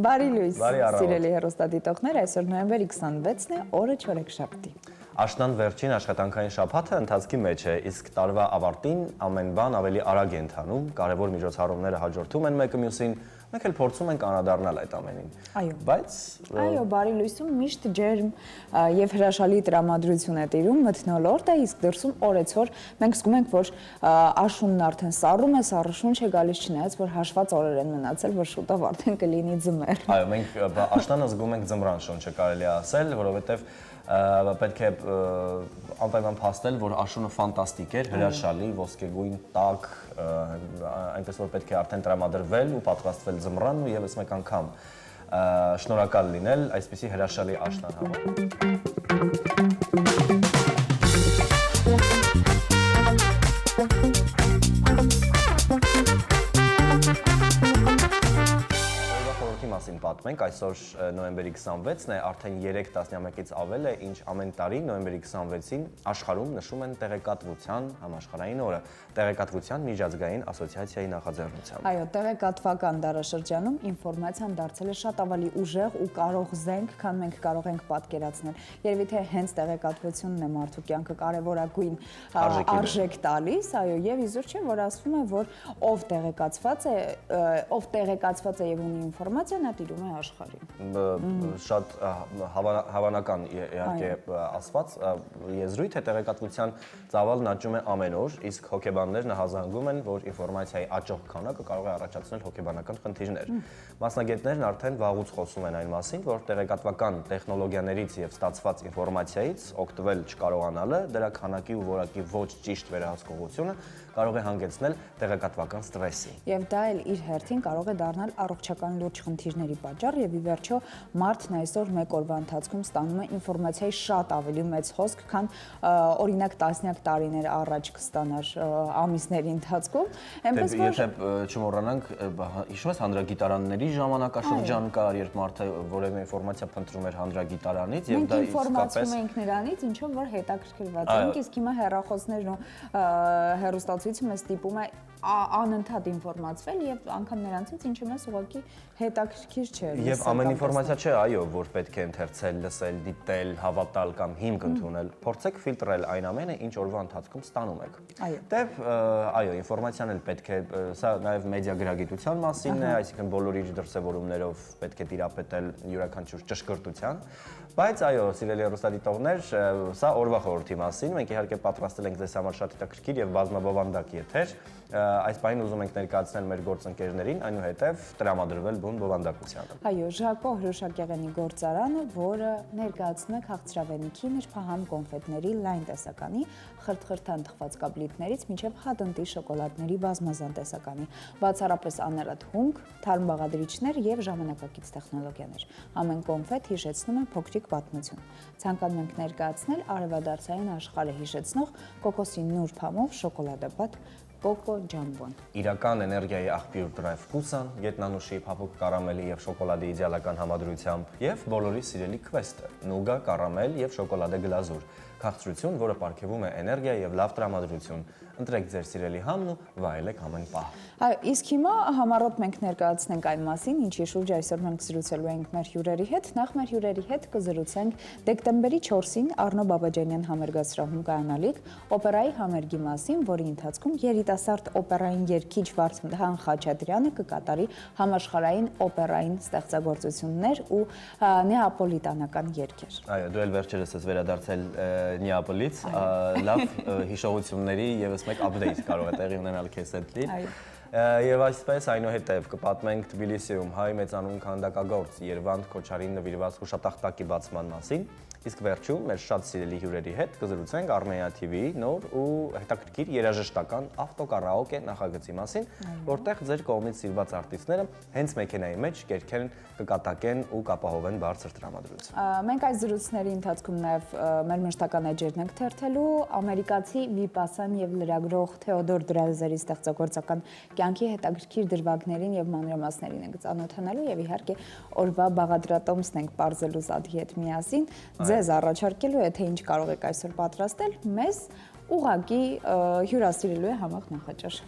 Բարի լույս, սիրելի հեռուստադիտողներ, այսօր նոյեմբեր 26-ն է, օրը չորեքշաբթի։ Աշնան վերջին աշխատանքային շաբաթը ընթացքի մեջ է, իսկ տարվա ավարտին ամեն բան ավելի արագ է ընթանում, կարևոր միջոցառումները հաջորդում են մեկը մյուսին, մենք էլ փորձում ենք անդրադառնալ այդ ամենին։ Բայց այո, բարի լույսում միշտ ջերմ եւ հրաշալի տրամադրություն է տիրում մթնոլորտ է, իսկ դրսում օրեցօր մենք զգում ենք, որ աշունն արդեն սառում է, սառը շունչ է գալիս, չնայած որ հաշված օրեր են մնացել, որ շուտով արդեն կլինի ձմեռ։ Այո, մենք աշնանը զգում ենք ձմռան շունչը, կարելի է ասել, որովհետեւ պետք է անպայման փաստել, որ աշունը ֆանտաստիկ էր, հրաշալի, ոսկեգույն, տաք, այնպես որ պետք է արդեն տրամադրվել ու պատրաստվել ձմռան ու եւս մեկ անգամ շնորհակալ լինել այսպիսի հրաշալի աշնան համար։ Մասին պատմենք, այսօր նոյեմբերի 26-ն է, արդեն 3 տասնամյակից ավել է, ինչ ամեն տարի նոյեմբերի 26-ին աշխարհում նշում են տեղեկատվության համաշխարհային օրը, տեղեկատվության միջազգային ասոցիացիայի նախաձեռնությամբ։ Այո, տեղեկատվական դարաշրջանում ինֆորմացիան դարձել է շատ ավելի ուժեղ ու կարող զենք, քան մենք կարող ենք պատկերացնել։ Երևի թե հենց տեղեկատվությունն է մարդու կյանքը կարևորագույն արժեք տալիս, այո, եւ իզուր չէ, որ ասվում է, որ ով տեղեկացված է եւ ունի ինֆորմացիա տիրում է աշխարհին։ Շատ հավանական իհարկե ասված եզրույթ է, տեղեկատվության ծավալն աճում է ամեն օր, իսկ հոգեբաններն հազանգում են, որ ինֆորմացիայի աճող քանակը կարող է առաջացնել հոգեբանական խնդիրներ։ Մասնագետներն արդեն վաղուց խոսում են այն մասին, որ տեղեկատվական տեխնոլոգիաներից եւ ստացված ինֆորմացիայից օգտվել չկարողանալը, դրա քանակի ու որակի ոչ ճիշտ վերահսկողությունը կարող է հանգեցնել տեղեկատվական ստրեսի։ Եվ դա էլ իր հերթին կարող է դառնալ առողջական լուրջ խնդիրների պատճառ եւ ի վերջո մարդն այսօր մեկ օրվա ընթացքում ստանում է ինֆորմացիայի շատ ավելի մեծ հոսք, քան օրինակ տասնյակ տարիներ առաջ կստանար ամիսների ընթացքում։ Այնպես որ եթե չմոռանանք, հիշում ես հանրագիտարանների ժամանակաշրջան կար, երբ մարդը որևէ ինֆորմացիա փնտրում էր հանրագիտարանից եւ դա իսկապես ենք նրանից, ինչով որ հետաքրքրված ենք, իսկ հիմա հեռախոսներն ու հեռուստացույցը մեզ ստիպում է անընդհատ ինֆորմացվել եւ անգամ նրանցից ինչը մեզ ուղղակի հետաքրքիր չէ։ Եվ ամեն ինֆորմացիա չէ, այո, որ պետք է ընթերցել, լսել, դիտել, հավատալ կամ հիմք ընդունել։ Փորձեք ֆիլտրել այն ամենը, ինչ օրվա ընթացքում ստանում եք։ Դեպ այո, ինֆորմացիան էլ պետք է, սա նաեւ մեդիա գրագիտության մասին է, այսինքն բոլոր իր դրսևորումներով պետք է տիրապետել յուրաքանչյուր ճշգրտության։ Բայց այո, սիրելի հեռուստադիտողներ, սա օրվա խորհրդի մասին, մենք իհարկե պատրաստել ենք ձեզ համար շատ հետաքրքիր եւ բազմաբովանդակ եթեր։ Այս պահին ուզում ենք ներկայացնել մեր գործընկերներին, այնուհետև տրամադրվել բուն բովանդակությանը։ Այո, Ժակո հրուշակեղենի գործարանը, որը ներկայացնում է քաղցրավենիքի, նրբահամ կոնֆետների, լայն տեսականի, խրթխրթան թխված կաբլիկներից մինչև հադընտի շոկոլադների բազմազան տեսականի, բացառապես անելատ հումք, թարմ բաղադրիչներ եւ ժամանակակից տեխնոլոգիաներ։ Ամեն կոնֆետ հիշեցնում է փոքրիկ պատմություն։ Ցանկանում ենք ներկայացնել արևադարձային աշխարհը հիշեցնող կոկոսի նուրբ համով շոկոլադապատ Կոկո ջամբոն։ Իրական էներգիայի աղբյուր դրայվ վկուսան, գետնանուշի, փափուկ կարամելի եւ շոկոլադի իդեալական համադրությամբ եւ բոլորի սիրելի քվեսթը՝ նուգա, կարամել եւ շոկոլադե գլազուր։ Քաղցրություն, որը պարգևում է էներգիա եւ լավ տրամադրություն։ Ընտրեք ձեր սիրելի համն ու վայելեք ամեն պահ։ Այո, իսկ հիմա համառոտ մենք ներկայացնենք այն մասին, ինչի շուրջ այսօր մենք զրուցելու ենք մեր հյուրերի հետ։ Նախ մեր հյուրերի հետ կզրուցենք դեկտեմբերի 4-ին Առնո Բաբաջանյան համերգասրահում կայանալիք օպերայի համերգի մասին, որի ընթացքում երիտասարդ օպերային երգիչ Վարդան Խաչատրյանը կկատարի համաշխարհային օպերային ստեղծագործություններ ու նեապոլիտանական երգեր։ Այո, դու էլ վերջերս ես վերադարձել Նեապոլից, լավ հիշողությունների եւս մեկ update կարող է տեղի ունենալ քեզ հետ լի։ Եվ այսպես այնուհետև կպատմենք Թբիլիսիում հայ մեծանուն քանդակագործ Երվանդ Քոչարին նվիրված հուշատախտակի բացման մասին, իսկ վերջում մեր շատ սիրելի հյուրերի հետ կզրուցենք Armenia TV-ի նոր ու հետաքրքիր երաժշտական ավտոկարաոկե նախագծի մասին, որտեղ ձեր կողմից սիրված արտիստները հենց մեքենայի մեջ կերքեն, կկատակեն ու կապահովեն բարձր տրամադրություն։ Մենք այս զրույցների ընթացքում նաև մեր մշտական էջերն ենք թերթելու ամերիկացի վիպասան եւ լրագրող Թեոդոր Դրազերի ստեղծագործական կյանքի հետաքրքիր դրվագներին եւ մանրամասներին ենք ծանոթանալու եւ իհարկե օրվա բաղադրատոմսն ենք բարձելու Զադի հետ միասին ձեզ առաջարկելու է թե ինչ կարող եք այսօր պատրաստել մեզ ուղղակի հյուրասիրելու է համեղ նախաճաշ։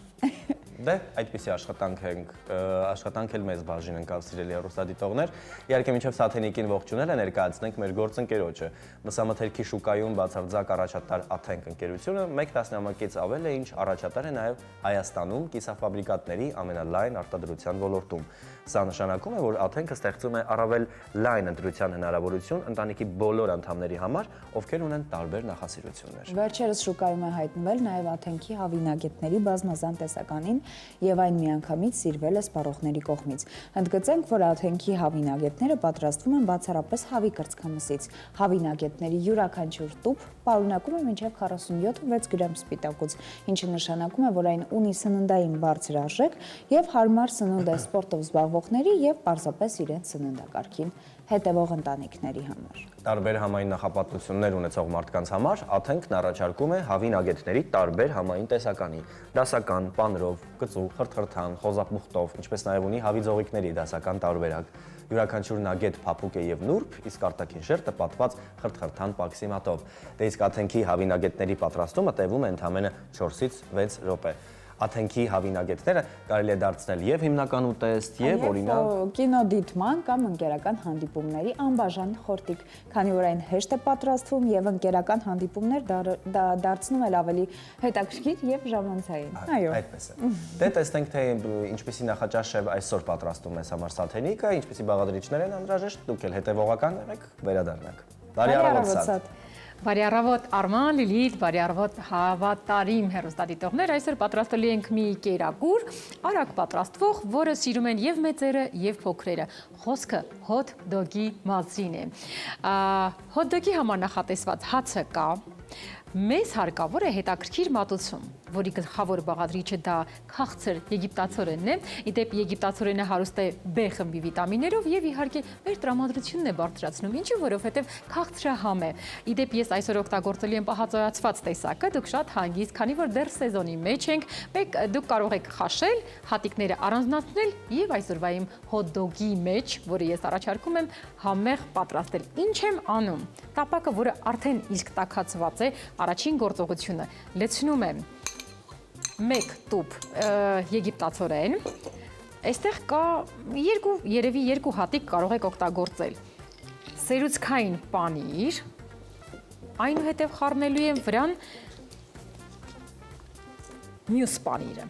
Դե, այդպիսի աշխատանք էլ մեզ բաժին ընկավ սիրելի հեռուստադիտողներ։ Իհարկե մինչև Սաթենիկին ողջունելը ներկայացնենք մեր գործընկերոջը։ Մսամթերքի շուկայում բացարձակ առաջատար Աթենք ընկերությունը 1 տասնամյակից ավել է, ինչ առաջատար է նաև Հայաստանում կիսաֆաբրիկատների ամենալայն արտադրության ոլորտում։ Սա նշանակում է, որ Աթենքը ստեղծում է առավել լայն ընտրության հնարավորություն ընտանիքի բոլոր անդամների համար, ովքեր ունեն տարբեր նախասիրություններ։ Վերջերս շուկայում է հայտնվել նաև Աթենքի հավինագետների բազմազան տեսականին եւ այն միանգամից սիրվել է սպառողների կողմից։ Ընդգծենք, որ Աթենքի հավինագետները պատրաստվում են բացառապես հավի կրծքամսից։ Հավինագետների յուրաքանչյուր տուփ պարունակում է մինչև 47.6 գրամ սպիտակուց, ինչը նշանակում է, որ այն ունի սննդային բարձր արժեք եւ հարմար սնունդ է սպորտով զբաղվողների եւ պարզապես իրենց սննդակարգին հետևող ընտանիքների համար։ Տարբեր համային նախապատվություններ ունեցող մարդկանց համար Աթենքն առաջարկում է հավինագետների տարբեր համային տեսականի՝ դասական, պանրով, կծու, խրթխրթան, խոզապուխտով, ինչպես նաև ունի հավի ձողիկների դասական տարբերակ։ Յուրաքանչյուր նագետ փափուկ է եւ նուրբ, իսկ արտաքին շերտը պատված խրթխրթան պաքսի մատով։ Դե իսկ Աթենքի հավինագետների պատրաստումը տևում է ընդամենը 4-ից 6 րոպե։ Աթենքի հավինագետները կարելի է դարձնել եւ հիմնական ուտեստ, եւ օրինակ կինոդիտման կամ ընկերական հանդիպումների անբաժան խորտիկ, քանի որ այն հեշտ է պատրաստվում եւ ընկերական հանդիպումներ դարձնում էլ ավելի հետաքրքիր եւ ժամանցային։ Այո։ Այդպես է։ Դե տեսնենք, թե ինչպեսի նախաճաշ է այսօր պատրաստում մեզ համար Սաթենիկը, ինչպեսի բաղադրիչներ են անհրաժեշտ, դուք էլ հետեւողական եղեք, վերադառնանք։ Բարի առավոտ։ Բարի առավոտ Արման, Լիլիթ, բարի առավոտ հավատարիմ հեռուստադիտողներ, այսօր պատրաստելու ենք մի կերակուր, արագ պատրաստվող, որը սիրում են եւ մեծերը եւ փոքրերը։ Խոսքը հոթ դոգի մասին է։ Հոթ դոգի համար նախատեսված հացը կա, մեզ հարկավոր է հետաքրքիր մատուցում, որի գլխավոր բաղադրիչը դա քաղցր եգիպտացորենն է։ Իդեպ եգիպտացորենը հարուստ է B խմբի վիտամիններով եւ իհարկե մեր տրամադրությունն է բարձրացնում, ինչու որովհետեւ քաղցրահամ է։ Իդեպ ես այսօր օգտագործելու եմ պահածոյացված տեսակը, դուք շատ հանգիստ, քանի որ դեռ սեզոնի մեջ ենք, դուք կարող եք խաշել, հատիկները առանձնացնել եւ այսօրվա իմ հոթ դոգի մեջ, որը ես առաջարկում եմ, համեղ պատրաստել։ Ինչ եմ անում։ Տապակը, որը արդեն իսկ տաքացված է, առաջին գործողությունը լցնում եմ 1 տուփ եգիպտացորեն, այստեղ կա երևի 2 հատիկ կարող եք օգտագործել, սերուցքային պանիր, այնուհետև խառնելու եմ վրան մյուս պանիրը,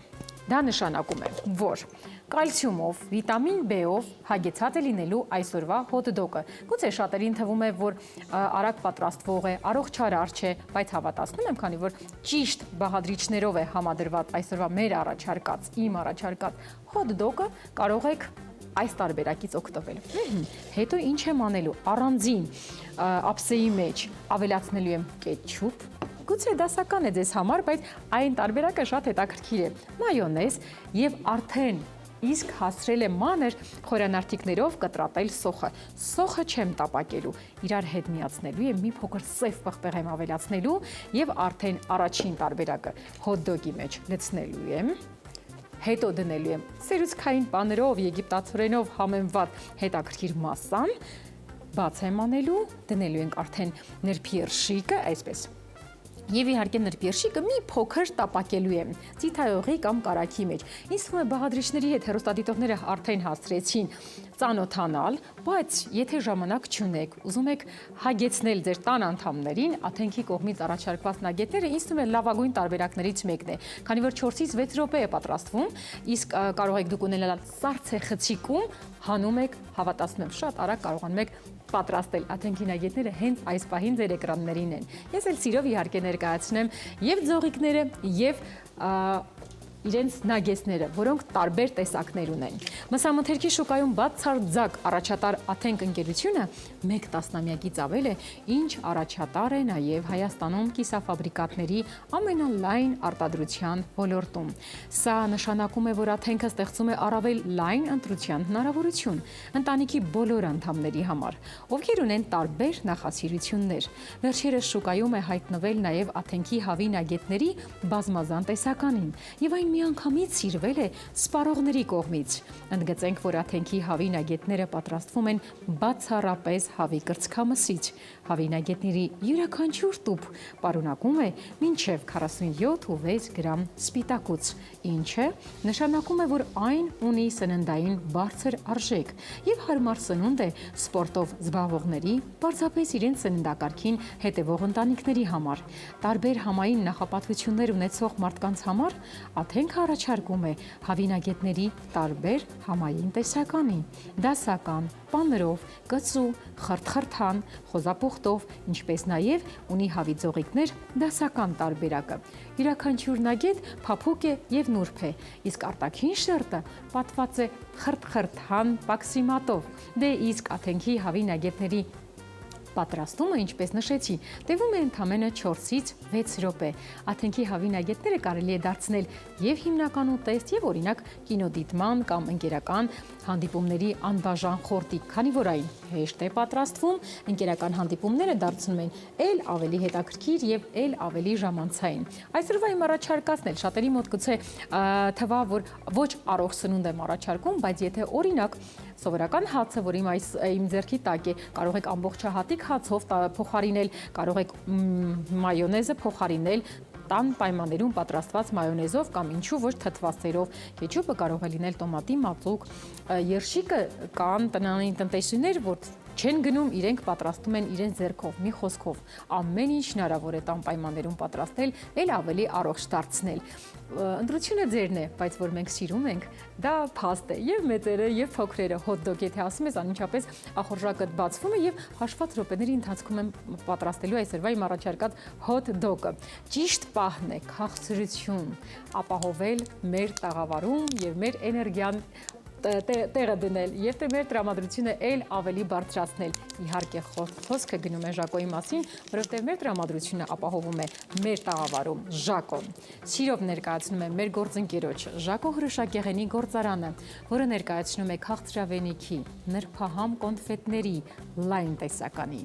դա նշանակում է, որ կալցիումով, վիտամին B-ով հագեցած է լինելու այսօրվա հոթ դոգը։ Գուցե շատերին թվում է, որ արագ պատրաստվող է, առողջարար չէ, բայց հավատացնում եմ, քանի որ ճիշտ բաղադրիչներով է համադրված այսօրվա մեր առաջարկած, իմ առաջարկած հոթ դոգը, կարող եք այս տարբերակից օգտվել։ Հետո ինչ եմ անելու, առանձին ափսեի մեջ ավելացնելու եմ կետչուպ, գուցե դասական է ձեզ համար, բայց այն տարբերակը շատ հետաքրքիր է, մայոնեզ եւ արդեն իսկ հասցրել եմ մանր խորանարդիկներով կտրատել սոխը։ Սոխը չեմ տապակելու, իրար հետ միացնելու եմ, մի փոքր սև պղպեղ եմ ավելացնելու եւ արդեն առաջին տարբերակը հոթ դոգի մեջ լցնելու եմ։ Հետո դնելու եմ սերուցքային պանրով, եգիպտացորենով համեմված հետաքրքիր մասսան, բաց եմ անելու, դնելու ենք արդեն նրբերշիկը, այսպես։ Եվ իհարկե նրբերշիկը մի փոքր տապակելու եմ ծիթայողի կամ կարագի մեջ։ Ինձ թվում է բաղադրիչների հետ հեռուստադիտողները արդեն հասցրեցին ծանոթանալ, բայց եթե ժամանակ չունեք, ուզում եք հագեցնել ձեր տան անդամներին, Աթենքի կողմից առաջարկված նագետները ինձ թվում է լավագույն տարբերակներից մեկն է, քանի որ 4-ից 6 րոպե է պատրաստվում, իսկ կարող եք դուք ունենալ սառցե խցիկում, հանում եք, հավատացնում եմ, շատ արագ կարողանում եք պատրաստել Աթենքի նագետները հենց այս պահին ձեր էկրաններին են։ Ես էլ սիրով իհարկե ներկայացնեմ եւ ձողիկները եւ իրենց նագեցները, որոնք տարբեր տեսակներ ունեն։ Մսամթերքի շուկայում բացարձակ առաջատար Աթենք ընկերությունը 1 տասնամյակից ավել է, ինչ առաջատար է նաև Հայաստանում կիսաֆաբրիկատների ամենալայն արտադրության ոլորտում։ Սա նշանակում է, որ Աթենքը ստեղծում է առավել լայն ընտրության հնարավորություն ընտանիքի բոլոր անդամների համար, ովքեր ունեն տարբեր նախասիրություններ։ Վերջերս շուկայում է հայտնվել նաև Աթենքի հավի նագետների բազմազան տեսականին, եւ այն միանգամից սիրվել է սպառողների կողմից։ Ընդգծենք, որ Աթենքի հավինագետները պատրաստվում են բացառապես հավի կրծքամսից։ Հավինագետների յուրաքանչյուր տուփ պարունակում է մինչև 47.6 գրամ սպիտակուց, ինչը նշանակում է, որ այն ունի սննդային բարձր արժեք եւ հարմար սնունդ է սպորտով զբաղվողների, պարզապես իրենց սննդակարգին հետևող ընտանիքների համար։ Տարբեր համային նախապատվություններ ունեցող մարդկանց համար Աթենքը առաջարկում է հավինագետների տարբեր համային տեսականի՝ դասական, պանրով, կծու, խրթխրթան, խոզապուխտով, ինչպես նաև ունի հավի ձողիկներ դասական տարբերակը։ Յուրաքանչյուր նագետ փափուկ է եւ նուրբ է, իսկ արտաքին շերտը պատված է խրթխրթան պաքսիմատով։ Դե իսկ Աթենքի հավինագետների պատրաստումը, ինչպես նշեցի, տևում է ընդամենը 4-ից 6 րոպե։ Աթենքի հավինագետները կարելի է դարձնել եւ հիմնական ուտեստ, եւ օրինակ կինոդիտման կամ ընկերական հանդիպումների անբաժան խորտիկ, քանի որ այն հեշտ է պատրաստվում, ընկերական հանդիպումները դարձնում են ել ավելի հետաքրքիր եւ ել ավելի ժամանցային։ Այսօրվա իմ առաջարկածն էլ շատերի մոտ գուցե թվա, որ ոչ առողջ սնունդ եմ առաջարկում, բայց եթե օրինակ սովորական հացը, որ իմ ձեռքի տակ է, կարող եք ամբողջահատիկ հացով փոխարինել, կարող եք մայոնեզը փոխարինել տան պայմաններում պատրաստված մայոնեզով կամ ինչու ոչ թթվածերով, կեչուպը կարող է լինել տոմատի մածուկ, երշիկը կան տնտեսուներ, որ չեն գնում, իրենք պատրաստում են իրենց ձեռքով, մի խոսքով, ամեն ինչ հնարավոր է տան պայմաններում պատրաստել, ել ավելի առողջ դարձնել։ Ընտրությունը ձերն է, բայց որ մենք սիրում ենք, դա փաստ է, եւ մեծերը, եւ փոքրերը, հոթ-դոգ, եթե ասում ես, անմիջապես ախորժակը բացվում է եւ հաշված րոպեների ընթացքում եմ պատրաստելու այսօրվա իմ առաջարկած հոթ-դոգը։ Ճիշտ պահն է քաղցրություն ապահովել մեր տաղավարում եւ մեր էներգիան տեղը դնել եւ թե մեր տրամադրությունը ել ավելի բարձրացնել։ Իհարկե խոսքը գնում է Ժակոյի մասին, որովհետեւ մեր տրամադրությունը ապահովում է մեր տաղավարում Ժակոն։ Սիրով ներկայացնում եմ մեր գործընկերոջ Ժակո Հրուշակեղենի գործարանը, որը ներկայացնում է քաղցրավենիքի, նրբահամ կոնֆետների լայն տեսականի,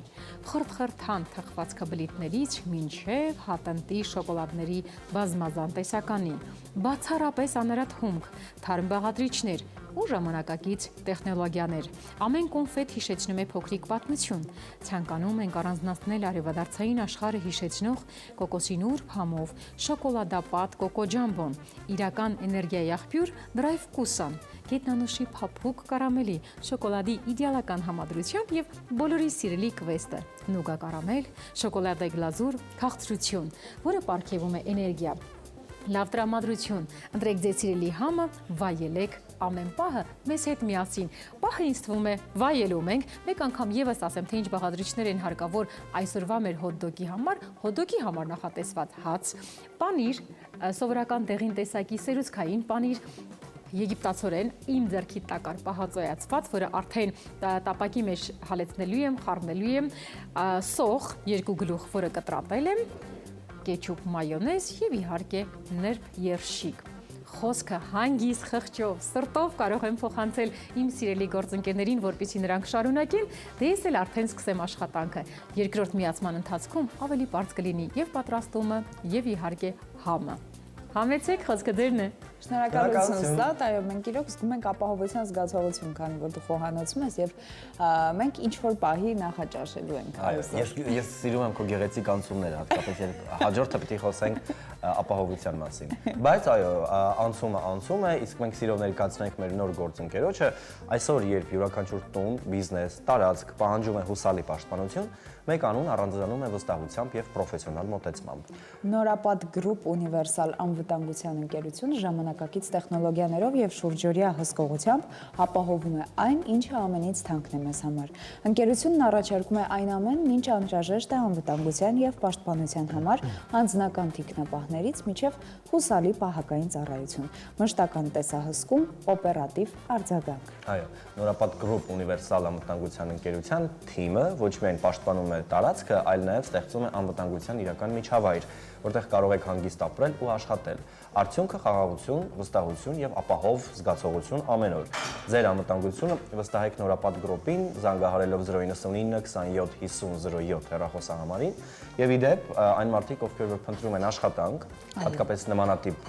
խրթխրթան թխվածքաբլիթներից մինչև հատընտի շոկոլադների բազմազան տեսականի, բացառապես անարատ հումք, թարմ բաղադրիչներ ու ժամանակակից տեխնոլոգիաներ։ Ամեն կոնֆետ հիշեցնում է փոքրիկ պատմություն։ Ցանկանում ենք առանձնացնել արևադարձային աշխարհը հիշեցնող կոկոսի նուրբ համով, շոկոլադապատ կոկոջամբոն, իրական էներգիայի աղբյուր Drive Kusan, գետնանուշի փափուկ կարամելի, շոկոլադի իդեալական համադրությամբ եւ բոլորի սիրելի կվեստը՝ նուգա կարամել, շոկոլադե գլազուր, քաղցրություն, որը պարգևում է էներգիա։ Լավ տրամադրություն, ընտրեք ձեր սիրելի համը, վայելեք ամեն պահը մեզ հետ միասին։ Պահը ինձ թվում է վայելում ենք, մեկ անգամ եւս ասեմ, թե ինչ բաղադրիչներ են հարկավոր այսօրվա մեր հոթ-դոգի համար նախատեսված հաց, պանիր, սովորական դեղին տեսակի սերուցքային պանիր, եգիպտացորեն իմ ձեռքի տակար պահածոյացված, որը արդեն տապակի մեջ հալեցնելու եմ, խառնելու եմ, սոխ 2 գլուխ, որը կտրատել եմ, կեչուպ, մայոնեզ եւ իհարկե նրբ երշիկ։ Խոսքը հանգիստ խղճով, սրտով կարող եմ փոխանցել իմ սիրելի գործընկերներին, որպեսզի նրանք շարունակեն, դե ես էլ արդեն սկսեմ աշխատանքը։ Երկրորդ միացման ընթացքում ավելի բարձ կլինի եւ պատրաստումը եւ իհարկե համը։ Համեցեք, խոսքը դերն է։ Շնորհակալություն Սլատ, այո, մենք իրոք զգում ենք ապահովության զգացողություն, քանի որ դու խոհանոցում ես եւ մենք ինչ որ պահի նախաճաշելու ենք։ Ես սիրում եմ քո գեղեցիկ անցումները, հատկապես երբ հաջորդը պիտի խոսենք ապահովության մասին։ Բայց այո, անցումը, իսկ մենք սիրով ներկայացնենք մեր նոր գործընկերոջը, այսօր երբ յուրաքանչյուր տուն, բիզնես, տարածք պահանջում է հուսալի պաշտպանություն, մեկ անուն առանձնանում է վստահությամբ եւ պրոֆեսիոնալ մոտեցմամբ։ Նորապատ Group Universal անվտանգության ընկերությունը ժամանակակից տեխնոլոգիաներով եւ շուրջօրյա հսկողությամբ ապահովում է այն, ինչը ամենից թանկն է մեզ համար։ Ընկերությունն առաջարկում է այն ամենն, ինչ անհրաժեշտ է անվտանգության եւ պաշտպանության համար, անձնական թիկնապահներից մինչեւ հուսալի պահակային ծառայություն, մշտական տեսահսկում, օպերատիվ արձագանք։ Այո, Նորապատ Group Universal անվտանգության ընկերության թիմը ոչ միայն պաշտպանում է տարածքը, այլ նաև ստեղծում է անվտանգության իրական միջավայր, որտեղ կարող եք հանգիստ ապրել ու աշխատել։ Արդյունքը խաղաղություն, վստահություն եւ ապահով զգացողություն ամեն օր։ Ձեր անվտանգությունը վստահեք Նորապատ գրոպին, զանգահարելով 099 27 50 07 հեռախոսահամարին եւ ի դեպ այն մարդիկ, ովքեր որ փնտրում են աշխատանք, հատկապես նմանատիպ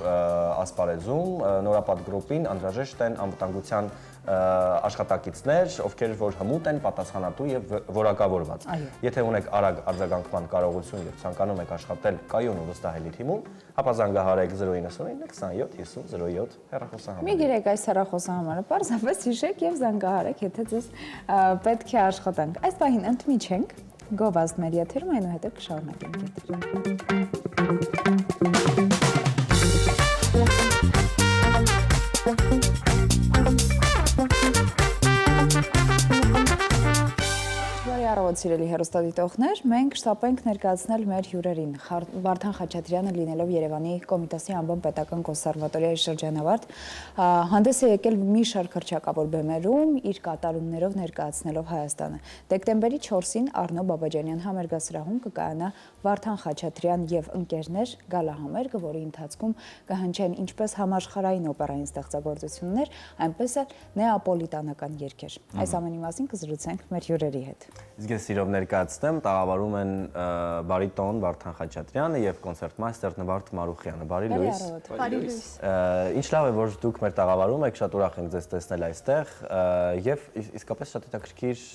ասպարեզում, Նորապատ գրոպին անհրաժեշտ են անվտանգության աշխատակիցներ, ովքեր որ հմուտ են, պատասխանատու եւ որակավորված։ Եթե ունեք արագ արձագանքման կարողություն եւ ցանկանում եք աշխատել կայուն ու վստահելի թիմում, ապա զանգահարեք 099 27 50 07 հեռախոսահամարը։ Մի գիրեք այս հեռախոսահամարը, պարզապես հիշեք եւ զանգահարեք, եթե ձեզ պետք է աշխատանք։ Այս պահին ընդմիջենք Գովազդ մեր եթերում, այնուհետև կշարունակենք։ Սիրելի հեռուստադիտողներ, մենք շտապ ենք ներկայացնել մեր հյուրերին։ Վարդան Խաչատրյանը լինելով Երևանի Կոմիտասի անվան պետական կոնսերվատորիայի շրջանավարտ, հանդես է եկել մի շարք հռչակավոր բեմերում, իր կատարումներով ներկայացնելով Հայաստանը։ Դեկտեմբերի 4-ին Առնո Բաբաջանյան համերգասրահում կկայանա Վարդան Խաչատրյան եւ ընկերներ գալահամերգը, որի ընթացքում կհնչեն ինչպես համաշխարհային օպերային ստեղծագործություններ, այնպես էլ նեապոլիտանական երգեր։ Այս ամենի մասին կզրուցենք մեր հյուրերի հետ։ Ես սիրով ներկայացնեմ, տաղավարում են բարիտոն Վարդան Խաչատրյանը եւ կոնցերտմայստեր Նվարդ Մարուխյանը։ Բարի լույս։ Բարի լույս։ Ինչ լավ է, որ դուք մեր տաղավարում եք, շատ ուրախ ենք ձեզ տեսնել այստեղ եւ իսկապես շատ հետաքրքիր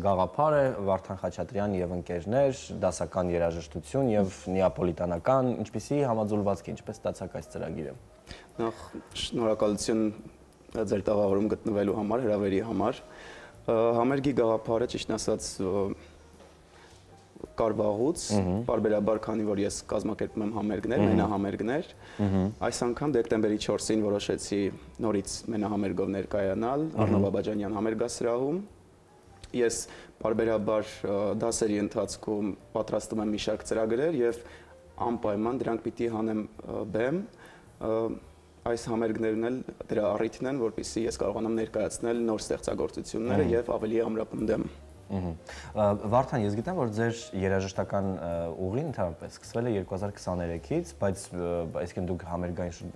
գաղափար է Վարդան Խաչատրյան եւ ընկերներ, դասական երաժշտություն եւ նեապոլիտանական, ինչպիսի համաձուլվածք է, ինչպես ստացաք այս ծրագիրը։ Նախ շնորհակալություն ձեր տաղավարում գտնվելու համար, հրավերի համար։ Համերգի գաղափարը ճիշտ ասած կար վաղուց, բարբերաբար քանի որ ես կազմակերպում եմ համերգներ, մենահամերգներ, այս անգամ դեկտեմբերի 4-ին որոշեցի նորից մենահամերգով ներկայանալ Առնո Բաբաջանյան համերգասրահում։ Ես բարբերաբար դասերի ընթացքում պատրաստում եմ մի շարք ծրագրեր եւ անպայման դրանք պիտի հանեմ բեմ։ Այս համերգներն էլ դրա առիթն են, որպեսզի ես կարողանամ ներկայացնել նոր ստեղծագործությունները եւ ավելի ամրապնդեմ։ Վարդան, ես գիտեմ, որ ձեր երաժշտական ուղին ընդհանրապես սկսվել է 2023-ից, բայց այսինքն դուք համերգային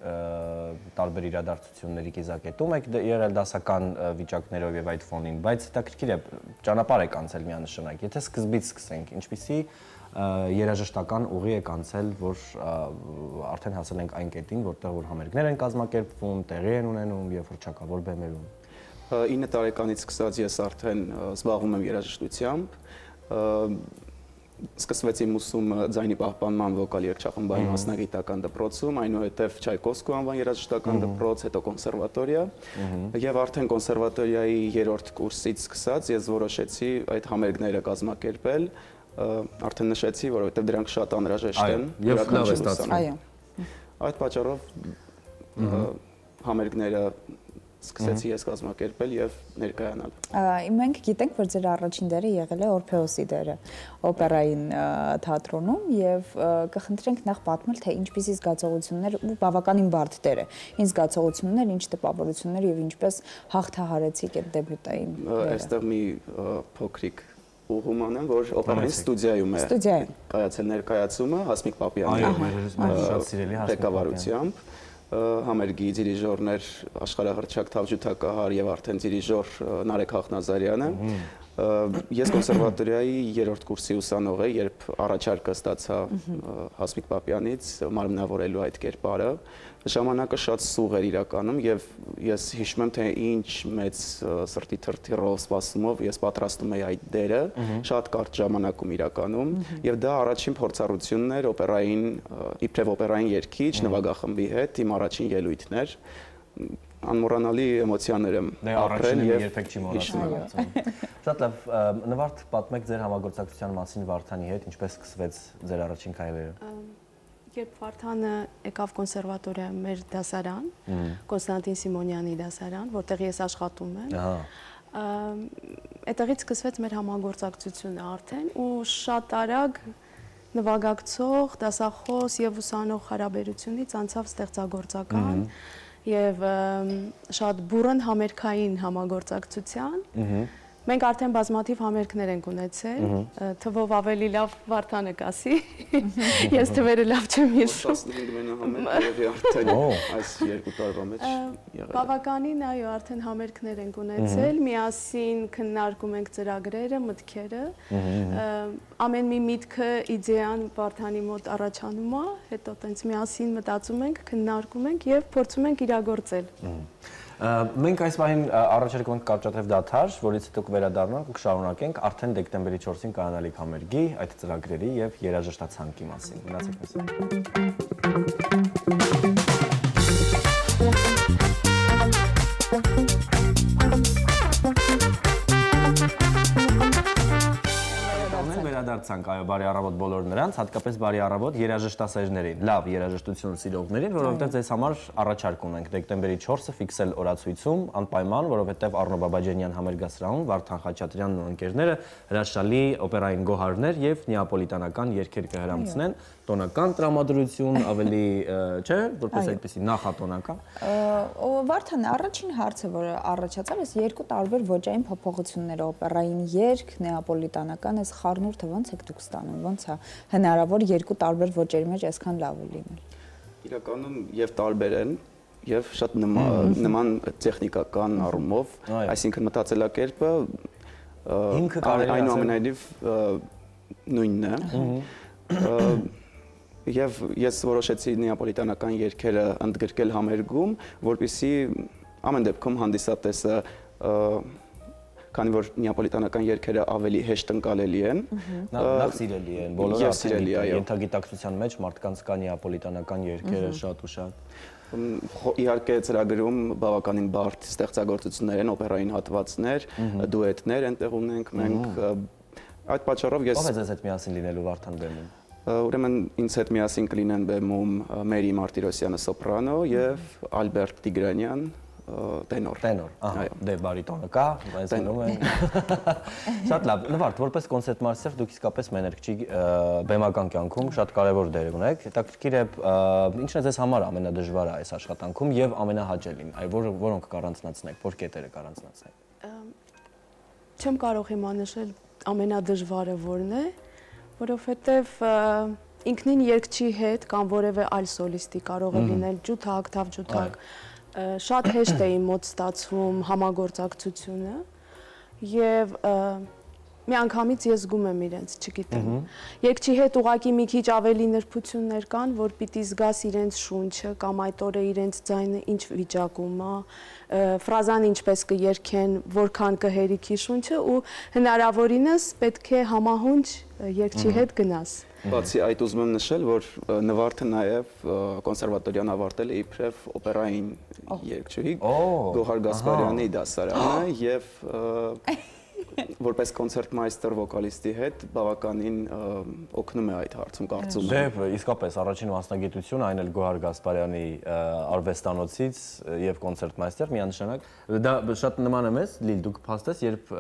տարբեր իրադարձությունների կիզակետում եք եղել դասական վիճակներով եւ այդ ֆոնին, բայց հետաքրքիր է, ճանապարհ եք անցել միանշանակ։ Եթե սկզբից սկսենք, ինչպիսի երաժշտական ուղի եք անցել, որ արդեն հասել ենք այն կետին, որտեղ որ համերգներ են կազմակերպվում, տեղի են ունենում եւ հռչակավոր բեմերում։ 9 տարեկանից սկսած ես արդեն զբաղվում եմ երաժշտությամբ։ Սկսվեց իմ ուսումը ձայնի պահպանման վոկալ երգչախմբային մասնագիտական դպրոցում, այնուհետև Չայկովսկու անվան երաժշտական դպրոց, հետո կոնսերվատորիա, եւ արդեն կոնսերվատորիայի 3-րդ կուրսից սկսած ես որոշեցի այդ համերգները կազմակերպել, արդեն նշեցի, որովհետև դրանք շատ անհրաժեշտ են։ Եվ լավ է ստացվում։ Այո։ Այդ պատճառով համերգները սկսեցի ես կազմակերպել եւ ներկայանալ։ Մենք գիտենք, որ ձեր առաջին դերը եղել է Օրփեոսի դերը օպերային թատրոնում եւ կխնդրենք նախ պատմել, թե ինչպիսի զգացողություններ ու բավականին բարդ դեր է։ Ինչ զգացողություններ, ինչ տպավորություններ եւ ինչպես հաղթահարեցիք այդ դեբյուտային դերը։ Այստեղ մի փոքրիկ ուղում անեմ, որ օպերային ստուդիայում է կայացել ներկայացումը Հասմիկ Պապյանի շատ սիրելի ղեկավարությամբ, համերգի դիրիժորներ աշխարհահռչակ Թավջութակահար եւ արդեն դիրիժոր Նարեկ Հախնազարյանը։ Ես կոնսերվատորիայի 3-րդ կուրսի ուսանող եմ, երբ առաջարկը ստացա Հասմիկ Պապյանից մարմնավորելու այդ կերպարը, ժամանակը շատ սուղ էր իրականում եւ ես հիշում եմ, թե ինչ մեծ սրտի թրթիռով սպասումով ես պատրաստում էի այդ դերը, շատ կարճ ժամանակում իրականում եւ դա առաջին փորձառությունն էր օպերային, իբրև օպերային երգիչ նվագախմբի հետ, իմ առաջին ելույթն էր։ Անմոռանալի էմոցիաներ եմ ապրել եւ երբեք չի մոռացել։ Շատ լավ, Նվարդ, պատմեք ձեր համագործակցության մասին Վարդանի հետ, ինչպես սկսվեց ձեր առաջին քայլերը։ Երբ Վարդանը եկավ կոնսերվատորիա մեր դասարան, Կոնստանտին Սիմոնյանի դասարան, որտեղ ես աշխատում եմ, այդտեղից սկսվեց մեր համագործակցությունը արդեն ու շատ արագ նվագակցող, դասախոս եւ ուսանող հարաբերությունից անցավ ստեղծագործական եւ շատ բուրըն համերգային համագործակցության Մենք արդեն բազմաթիվ համերգներ ենք ունեցել, թվով ավելի լավ Վարդանը կասի։ Ես թվերը լավ չեմ հիշում։ 15 համերգ արդեն այս 2 տարվա մեջ եղել։ Բավականին, այո, արդեն համերգներ ենք ունեցել, միասին քննարկում ենք ծրագրերը, մտքերը։ Ամեն մի միտքը, իդեան Վարդանի մոտ առաջանում է, հետո տենց միասին մտածում ենք, քննարկում ենք եւ փորձում ենք իրագործել։ Մենք այս պահին առաջարկում ենք կարճատև դադար, որից հետո կվերադառնանք ու կշարունակենք արդեն դեկտեմբերի 4-ին կայանալիք համերգի, այդ ծրագրերի եւ երաժշտացանկի մասին։ Մնացեք մեզ հետ։ Վերադարձանք, այո, բարի առավոտ բոլոր նրանց, հատկապես բարի առավոտ երաժշտասերներին, լավ երաժշտություն սիրողներին, որովհետև ձեզ համար առաջարկ ունենք դեկտեմբերի 4-ը ֆիքսել օրացույցում, անպայման, որովհետև Առնո Բաբաջանյան համերգասրահում Վարդան Խաչատրյանն ու ընկերները հրաշալի օպերային գոհարներ եւ նեապոլիտանական երգեր կհրամցնեն, տոնական տրամադրություն, ավելի, չէ, որպես այդպեսի նախատոնական։ Վարդան, առաջին հարցը, որը առաջացավ, էս երկու տարբեր ոճային փոփոխությունները, օպերային երգ, նեապոլիտանական, էս խառնուրդը ոնց եք դուք ստանում, ոնց է հնարավոր երկու տարբեր ոճերի մեջ այսքան լավ լինել։ Իրականում եւ տարբեր են եւ շատ նման տեխնիկական առումով, այսինքն մտածելակերպը այնուամենայնիվ նույնն է։ Եվ ես որոշեցի նեապոլիտանական երգերը ընդգրկել համերգում, որպեսզի ամեն դեպքում հանդիսատեսը, քանի որ նեապոլիտանական երգերը ավելի հեշտ ընկալելի են, նախ սիրելի են, բոլորը ասելի է, ենթագիտակցության մեջ մարդկանց կա նեապոլիտանական երգերը շատ ու շատ։ Իհարկե ծրագրում բավականին բարդ ստեղծագործություններ են, օպերային հատվածներ, դուետներ այնտեղ ունենք մենք։ Այդ պատճառով ես… Ո՞վ է ձեզ հետ միասին լինելու Վարդան բեմում։ Ուրեմն ինձ հետ միասին կլինեն բեմում Մերի Մարտիրոսյանը սոպրանո եւ Ալբերտ Տիգրանյան տենոր։ Տենոր, ահա, դե բարիտոնը կա, բայց անում են։ Շատ լավ, Նվարդ, որպես կոնցերտ մաստեր դուք իսկապես մեներկչի բեմական կյանքում շատ կարևոր դեր ունեք։ Հետաքրքիր է, ինչն է ձեզ համար ամենադժվարը այս աշխատանքում եւ ամենահաճելին, այ որոնք կառանձնացնեք, որ կետերը կառանձնացնեք։ Չեմ կարող հիմա նշել ամենադժվարը որն է, որովհետև ինքնին երգչի հետ կամ որևէ այլ սոլիստի կարող է լինել ջութակ, թավջութակ, շատ հեշտ է իմ մոտ ստացվում համագործակցությունը եւ միանգամից ես զգում եմ իրենց, չգիտեմ։ Երգչի հետ ուղղակի մի քիչ ավելի նրբություններ կան, որ պիտի զգաս իրենց շունչը կամ այդ օրը իրենց ձայնը ինչ վիճակում է, ֆրազան ինչպես կերքեն, որքան կհերիքի շունչը ու հնարավորինս պետք է համահունչ երգչի հետ գնաս։ Բացի այդ ուզում եմ նշել, որ Նվարդը նաև կոնսերվատորիան ավարտել է իբրև օպերային երգչուհի Գոհար Գասպարյանի դասարանը եւ որպես կոնցերտմայստեր վոկալիստի հետ բավականին օգնում է այդ հարցում կարծում եմ։ Դե իսկապես առաջին մասնագիտությունը այն էլ Գոհար Գասպարյանի արվեստանոցից եւ կոնցերտմայստեր միանշանակ դա շատ նման է մեզ Լիլ դուք փաստես երբ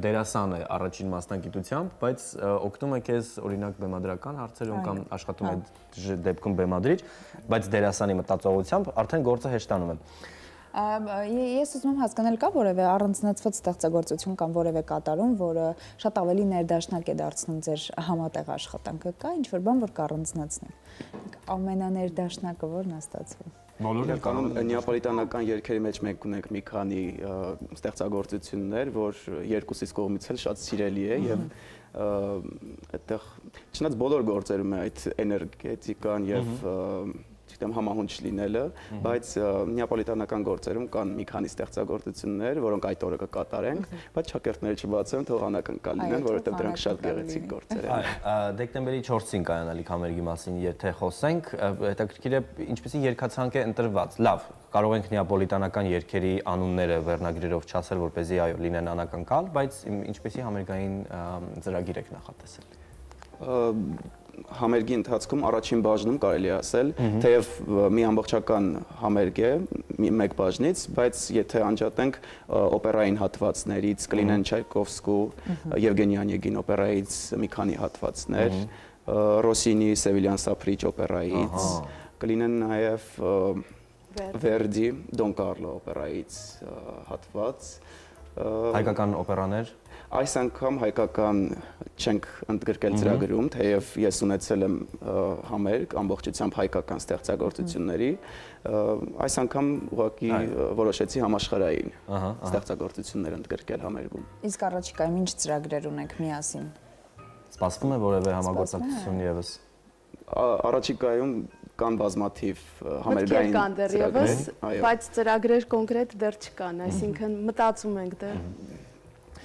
դերասան է առաջին մասնագիտությամբ բայց օգնում է քեզ օրինակ բեմադրական հարցերում կամ աշխատում է դեպքում բեմադրիչ բայց դերասանի մտածողությամբ արդեն գործը հեշտանում է։ Ես ուզում եմ հասկանալ կա որևէ առանձնացված ստեղծագործություն կամ որևէ կատարում, որը շատ ավելի ներդաշնակ է դարձնում ձեր համատեղ աշխատանքը, կա ինչ-որ բան, որ կառանձնացնի։ Ամենաներդաշնակը որն է ստացվում։ Իրականում նեապոլիտանական երգերի մեջ մենք ունենք մի քանի ստեղծագործություններ, որ երկուսից կողմից էլ շատ սիրելի է եւ այդտեղ չնայած բոլոր գործերում է այդ էներգետիկան եւ չգիտեմ համահունչ լինելը, բայց նեապոլիտանական գործերում կան մի քանի ստեղծագործություններ, որոնք այդ օրը կկատարենք, բայց շակերտները չբացեմ, թող անակնկալ լինեն, որովհետև դրանք շատ գեղեցիկ գործեր են։ Դեկտեմբերի 4-ին կայանալիք համերգի մասին եթե խոսենք, հետաքրքիր է ինչպեսի երգացանք է ընտրված։ Լավ, կարող ենք նեապոլիտանական երգերի անունները վերնագրերով չասել, որպեսզի այո լինեն անակնկալ, բայց ինչպեսի համերգային ծրագիր եք նախատեսել։ Համերգի ընթացքում առաջին բաժնում կարելի ասել, թեև մի ամբողջական համերգ է մեկ բաժնից, բայց եթե անջատենք օպերային հատվածներից, կլինեն Չայկովսկու, Եվգենի Օնեգին օպերայից մի քանի հատվածներ, Ռոսինի Սևիլյան Սափրիչ օպերայից, կլինեն նաև Վերդի Դոն Կարլո օպերայից հատված, հայկական օպերաներ, Այս անգամ հայկական չենք ընդգրկել ծրագրում, թեև ես ունեցել եմ համերգ ամբողջությամբ հայկական ստեղծագործությունների, այս անգամ ուղղակի որոշեցի համաշխարհային ստեղծագործություններ ընդգրկել համերգում։ Իսկ առաջիկայում ինչ ծրագրեր ունեք միասին։ Սպասվում է որևէ համագործակցություն եւս։ Առաջիկայում կան բազմաթիվ համերգային ծրագրեր, բայց ծրագրեր կոնկրետ դեռ չկան, այսինքն մտածում ենք դեռ։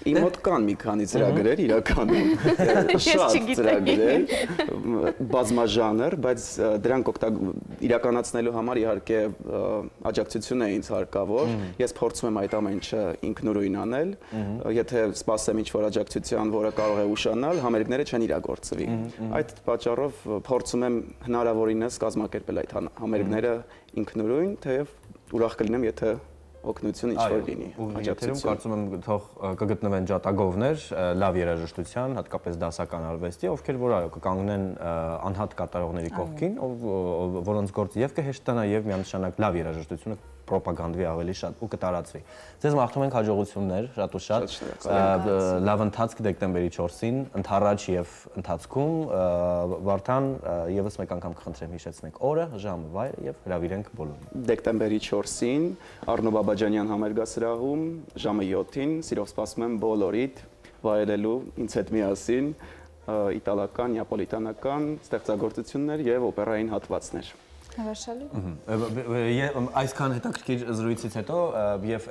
Իմ մոտ կան մի քանի ծրագրեր իրականում, շատ ծրագրեր, բազմաժանր, բայց դրանք իրականացնելու համար իհարկե աջակցություն է ինձ հարկավոր։ Ես փորձում եմ այդ ամեն ինչը ինքնուրույն անել, եթե սպասեմ ինչ-որ աջակցության, որը կարող է ուշանալ, համերգները չեն իրագործվի։ Այդ պատճառով փորձում եմ հնարավորինս կազմակերպել այդ համերգները ինքնուրույն, թեև ուրախ կլինեմ, եթե օգնություն ինչ-որ լինի։ Աջակցություն կարծում եմ թող կգտնվեն ջատագովներ լավ երաժշտության, հատկապես դասական արվեստի, ովքեր որ այո կկանգնեն անհատ կատարողների կողքին, որոնց գործը եւ կհեշտանա եւ միանշանակ լավ երաժշտությունը պրոպագանդվի ավելի շատ ու կտարածվի։ Ձեզ մաղթում ենք հաջողություններ, շատ ու շատ։ Լավ ընթացք դեկտեմբերի 4-ին, ընթառաջ եւ ընթացքում Վարդան եւս մեկ անգամ կխնդրեմ հիշեցնեք օրը, ժամը, վայրը եւ հրավիրենք բոլորին։ Դեկտեմբերի 4-ին Առնո Բաբաջանյան համերգասրահում ժամը 7-ին սիրով սպասում եմ բոլորիդ վայելելու ինձ հետ միասին իտալական, նեապոլիտանական ստեղծագործություններ եւ օպերային հատվածներ։ Հավաշալի։ Այսքան հետաքրքիր զրույցից հետո եւ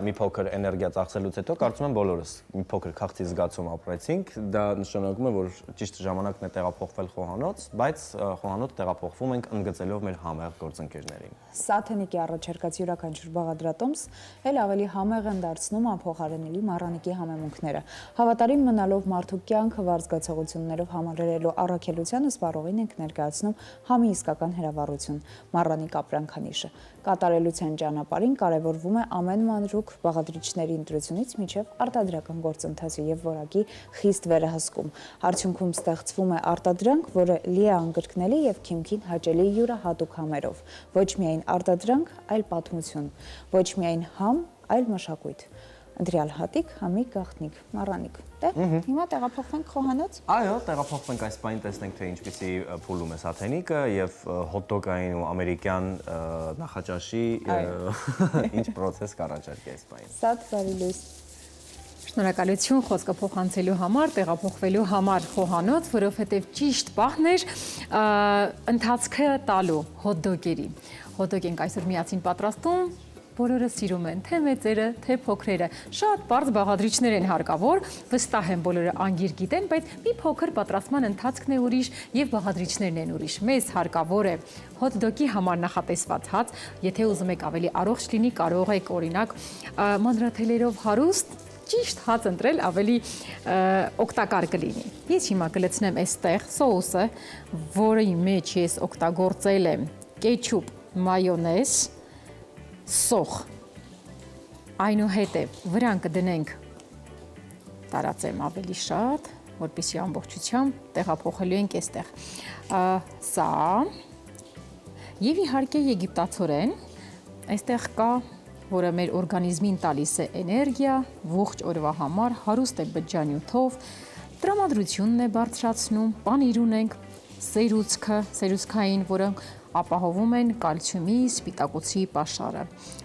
մի փոքր էներգիա ծախսելուց հետո կարծում եմ բոլորս մի փոքր քաղցի զգացում ապրեցինք, դա նշանակում է, որ ճիշտ ժամանակն է տեղափոխվել խոհանոց, բայց խոհանոց տեղափոխվում ենք ընդգծելով մեր համեղ գործընկերներին։ Սաթենիկի առաջարկած յուրաքանչյուր բաղադրատոմս էլ ավելի համեղ են դարձնում անփոխարինելի մառանիկի համեմունքները։ Հավատարիմ մնալով մարդու կյանքը վառ զգացողություններով համալրելու առաքելությանը սպառողին ենք ներկայացնում համի իսկական հրավառություն՝ մառանիկ ապրանքանիշը։ Կատարելության ճանապարհին կարևորվում է ամեն մանրուք բաղադրիչների ընտրությունից մինչև արտադրական գործընթացը եւ որակի խիստ վերահսկում։ Արդյունքում ստեղծվում է արտադրանք, որը լի է անգրկնելի եւ քիմքին հաճելի յուրահատուկ համերով։ Ոչ միայն արտադրանք, այլ պատմություն, ոչ միայն համ, այլ մշակույթ։ Ընտրյալ հատիկ, համի գաղտնիք, մառանիկ։ Դե, հիմա տեղափոխվենք խոհանոց։ Այո, տեղափոխվենք այս պայն, տեսնենք թե ինչպեսի փուլում է Սաթենիկը եւ հոտ-դոգային ու ամերիկյան նախաճաշի ինչ process կառաջարկի այս պայն։ Սաթ բարի լույս։ Շնորհակալություն խոսքը փոխանցելու համար, տեղափոխվելու համար խոհանոց, որովհետև ճիշտ պահն էր ընթացքը տալու հոտ-դոգերի։ Հոտ-դոգ ենք այսօր միասին պատրաստում, բոլորը սիրում են, թե մեծերը, թե փոքրերը։ Շատ պարզ բաղադրիչներ են հարկավոր, վստահ եմ բոլորը անգիր գիտեն, բայց մի փոքր պատրաստման ընթացքն է ուրիշ եւ բաղադրիչներն են ուրիշ։ Մեզ հարկավոր է հոտ-դոգի համար նախատեսված հաց, եթե ուզում եք ավելի առողջ լինի, կարող եք օրինակ մանրաթելերով հարուստ ճիշտ հաց ընտրել ավելի օգտակար կլինի։ Ես հիմա կլցնեմ այստեղ սոուսը, որի մեջ ես օգտագործել եմ կեչուպ, մայոնեզ, սոխ, այնուհետև վրան կդնենք, տարածեմ ավելի շատ, որպեսզի ամբողջությամբ տեղափոխելու ենք այստեղ, սա եւ իհարկե եգիպտացորեն, այստեղ կա, որը մեր օրգանիզմին տալիս է էներգիա, ողջ օրվա համար, հարուստ է բջջանյութով, տրամադրությունն է բարձրացնում, պանիր ունենք, սերուցքային, որը ապահովում են կալցիումի, սպիտակուցի պաշարը։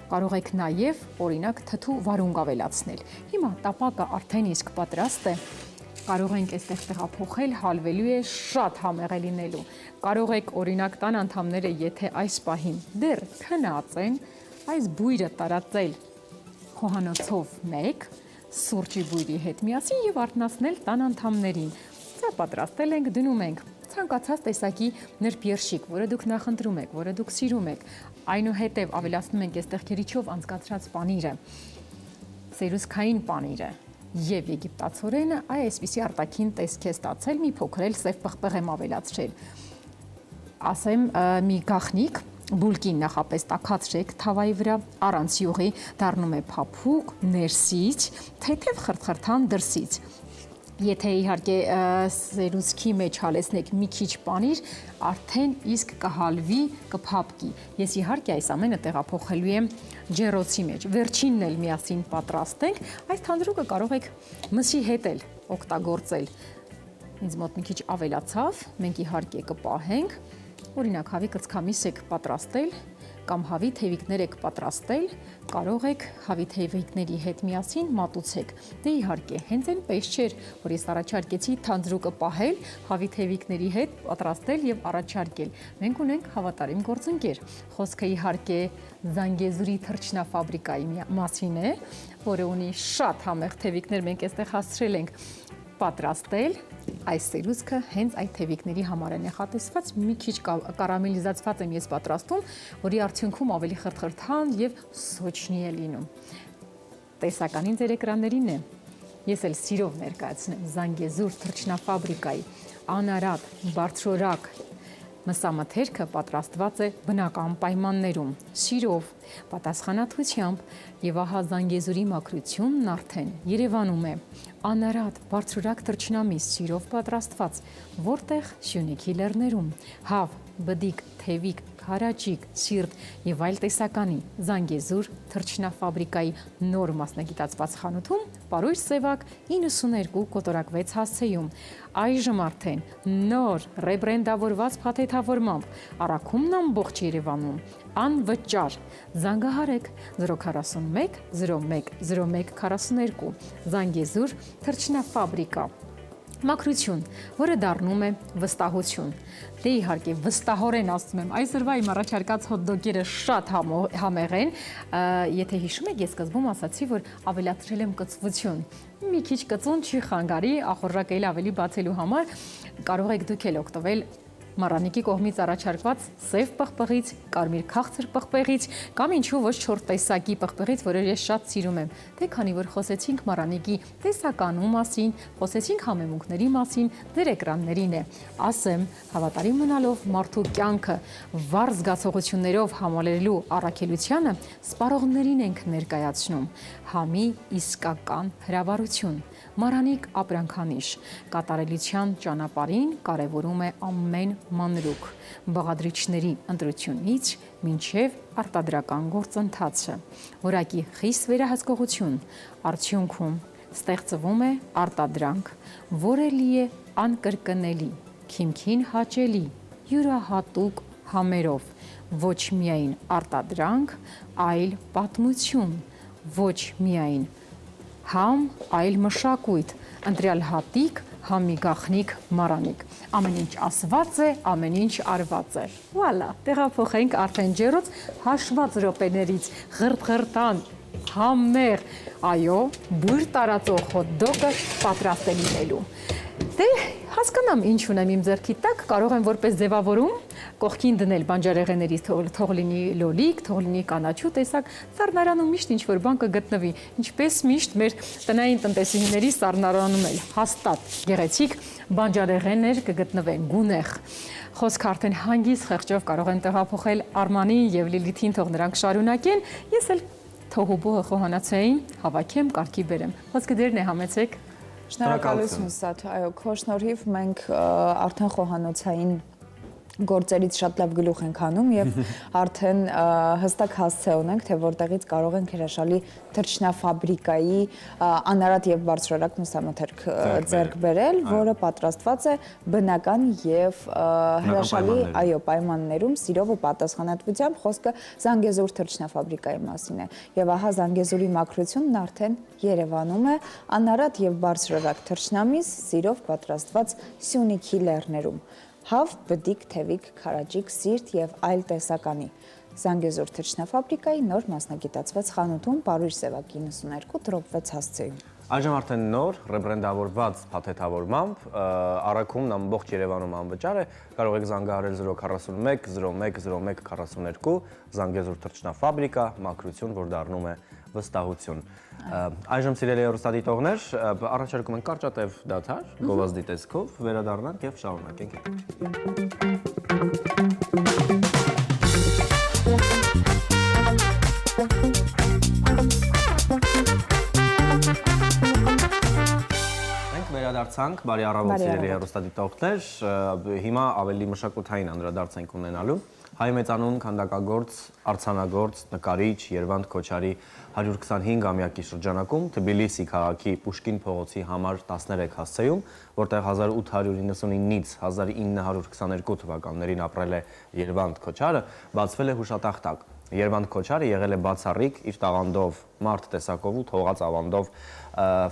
Կարող եք նաև, օրինակ, թթու վարունգ ավելացնել։ Հիմա տապակը արդեն իսկ պատրաստ է։ Կարող ենք այստեղ տեղափոխել, հալվելու է, շատ համեղ է լինելու։ Կարող եք, օրինակ, տան անդամները, եթե այս պահին դեռ քնած են, այս բույրը տարածել խոհանոցով մեկ, սուրճի բույրի հետ միասին եւ արթնացնել տան անդամներին։ Սա պատրաստել ենք, դնում ենք ցանկացած տեսակի նրբերշիկ, որը դուք նախընտրում եք, որը դուք սիրում եք, այնուհետև ավելացնում ենք այստեղ քերիչով անցկացրած պանիրը, սերուցքային պանիրը եւ եգիպտացորենը, այսպիսի արտաքին տեսք է ստացել, մի փոքր էլ սև պղպեղ եմ ավելացրել։ Ասեմ մի գաղտնիք, բուլկին նախապես տաքացրեք թավայի վրա, առանց յուղի, դառնում է փափուկ, ներսից, թեթև խրթխրթան դրսից։ Եթե իհարկե սերուցքի մեջ հալեցնեք մի քիչ պանիր, արդեն իսկ կհալվի, կփափկի։ Ես իհարկե այս ամենը տեղափոխելու եմ ջեռոցի մեջ։ Վերջինն էլ միասին պատրաստենք։ Այս թանձրուկը կարող եք մսի հետ էլ օգտագործել։ Ինձ մոտ մի քիչ ավելացավ, մենք իհարկե կպահենք։ Օրինակ հավի կծքամիս եք պատրաստել կամ հավի թևիկներ եք պատրաստել, կարող եք հավի թևիկների հետ միասին մատուցեք։ Դե իհարկե, հենց այնպես չէր, որ ես առաջարկեցի թանձրուկը պահել, հավի թևիկների հետ պատրաստել եւ առաջարկել։ Մենք ունենք հավատարիմ գործընկեր։ Խոսքը իհարկե Զանգեզուրի թռչնաֆաբրիկայի մասին է, որը ունի շատ համեղ թևիկներ, մենք այստեղ հասցրել ենք պատրաստել այս սերուցքը հենց այդ թևիկների համար է նախատեսված, մի քիչ կարամելիզացված եմ ես պատրաստում, որի արդյունքում ավելի խրթխրթան եւ սոճնի է լինում։ Տեսականին ձեր էկրաններին է։ Ես էլ սիրով ներկայացնեմ Զանգեզուր թռչնաֆաբրիկայի անարատ, բարձրորակ մսամթերքը պատրաստված է բնական պայմաններում, սիրով, պատասխանատվությամբ եւ ահա Զանգեզուրի մաքրությունն արդեն Երևանում է։ Անարատ, բարձրորակ թռչնամիս սիրով պատրաստված, որտեղ Սյունիքի լեռներում, հավ, բդիկ, թևիկ, քարաճիկ, սիրտ եւ այլ տեսականի Զանգեզուր թռչնաֆաբրիկայի նոր մասնագիտացված խանութում Պարույր Սևակ 92 կոտորակ 6 հասցեում այժմ արդեն նոր ռեբրենդավորված փաթեթավորմամբ առաքումն ամբողջ Երևանում անվճար զանգահարեք 041 01 01 42 Զանգեզուր թռչնաֆաբրիկա մաքրություն, որը դառնում է վստահություն։ Դե իհարկե վստահորեն ասում եմ, այսօրվա իմ առաջարկած հոթ-դոգերը շատ համեղ են, եթե հիշում եք, ես սկզբում ասացի, որ ավելացրել եմ կծվություն։ Մի քիչ կծուն չի խանգարի, ախորժակը ավելի բացելու համար կարող եք դուք էլ օգտվել Մառանիկի կողմից առաջարկված սև պղպղից, կարմիր քաղցր պղպեղից կամ ինչու ոչ 4 տեսակի պղպեղից, որը ես շատ սիրում եմ։ Դե քանի որ խոսեցինք Մառանիկի տեսականու մասին, խոսեցինք համեմունքների մասին, դեր էկրաններին է։ Ասեմ, հավատարիմ մնալով մարդու կյանքը վառ զգացողություններով համալրելու առաքելությանը սպառողներին ենք ներկայացնում։ Համի իսկական հրավառություն։ Մառանիկ ապրանքանիշ կատարելության ճանապարհին կարևորում է ամեն մանրուք, բաղադրիչների ընտրությունից մինչև արտադրական գործընթացը, որակի խիստ վերահսկողություն, արդյունքում ստեղծվում է արտադրանք, որը լի է անկրկնելի, քիմքին հաճելի, յուրահատուկ համերով, ոչ միայն արտադրանք, այլ պատմություն, ոչ միայն համ, այլ մշակույթ, ընտրյալ հատիկ, համի գախնիկ Մառանիկ։ Ամեն ինչ ասված է, ամեն ինչ արված է։ Վալա, տեղափոխենք արդեն ջեռոց հաշված րոպեներից ղրթ-ղրթան, համեղ, այո, բույր տարածող հոթ-դոգը պատրաստ է լինելու։ Դե հասկանամ ինչ ունեմ իմ ձեռքի տակ, կարող եմ որպես ձևավորում կողքին դնել բանջարեղեններից թող լինի լոլիկ, թող լինի կանաչու տեսակ, սառնարանում միշտ ինչ-որ բան կգտնվի, ինչպես միշտ մեր տնային տնտեսուհիների սառնարանում էլ հաստատ գեղեցիկ բանջարեղեններ կգտնվեն, գունեղ։ Խոսքը արդեն հանգիստ խեղճով կարող են տեղափոխել Արմանին եւ Լիլիթին, թող նրանք շարունակեն, ես էլ թողուբուհը խոհանոցային հավաքեմ, կարգի բերեմ։ Խոսքը դերն է, համեցեք։ Շնորհակալություն Սաթ, այո, քո շնորհիվ մենք արդեն խոհանոցային գործերից շատ լավ գլուխ ենք հանում եւ արդեն հստակ հասցե ունենք, թե որտեղից կարող ենք հրաշալի թռչնաֆաբրիկայի անարատ եւ բարձրորակ մսամթերք ձեռք բերել, որը պատրաստված է բնական եւ հրաշալի, այո, պայմաններում, սիրով ու պատասխանատվությամբ, խոսքը Զանգեզուր թռչնաֆաբրիկայի մասին է։ Եվ ահա Զանգեզուրի մաքրությունն արդեն Երևանում է անարատ եւ բարձրորակ թռչնամիս, սիրով պատրաստված Սյունիքի լեռներում։ Հավ, բդիկ, թևիկ, քարաճիկ, սիրտ եւ այլ տեսականի։ Զանգեզուր թռչնաֆաբրիկայի նոր մասնագիտացված խանութում Պարույր Սևակ 92/6 հասցեում։ Այժմ արդեն նոր ռեբրենդավորված փաթեթավորմամբ առաքումն ամբողջ Երևանում անվճար է, կարող եք զանգահարել 041 01 01 42 Զանգեզուր թռչնաֆաբրիկա, մաքրություն, որ դառնում է վստահություն։ Այժմ սիրելի հեռուստադիտողներ, առաջարկում ենք կարճատև դադար, գովազդի տեսքով, վերադառնանք եւ շարունակենք Շնորհակալացանք, բարի առավոտ սիրելի հեռուստադիտողներ, հիմա ավելի մշակութային անդրադարձ ենք ունենալու։ Հայ մեծանուն քանդակագործ, արձանագործ, նկարիչ Երվանդ Քոչարի 125-ամյակի շրջանակում Թբիլիսի քաղաքի Պուշկին փողոցի համար 13 հասցեում, որտեղ 1899-ից 1922 թվականներին ապրել է Երվանդ Քոչարը, բացվել է հուշատախտակ։ Երվանդ Քոչարը եղել է բացառիկ իր տաղանդով, մարդ տեսակով ու թողած ավանդով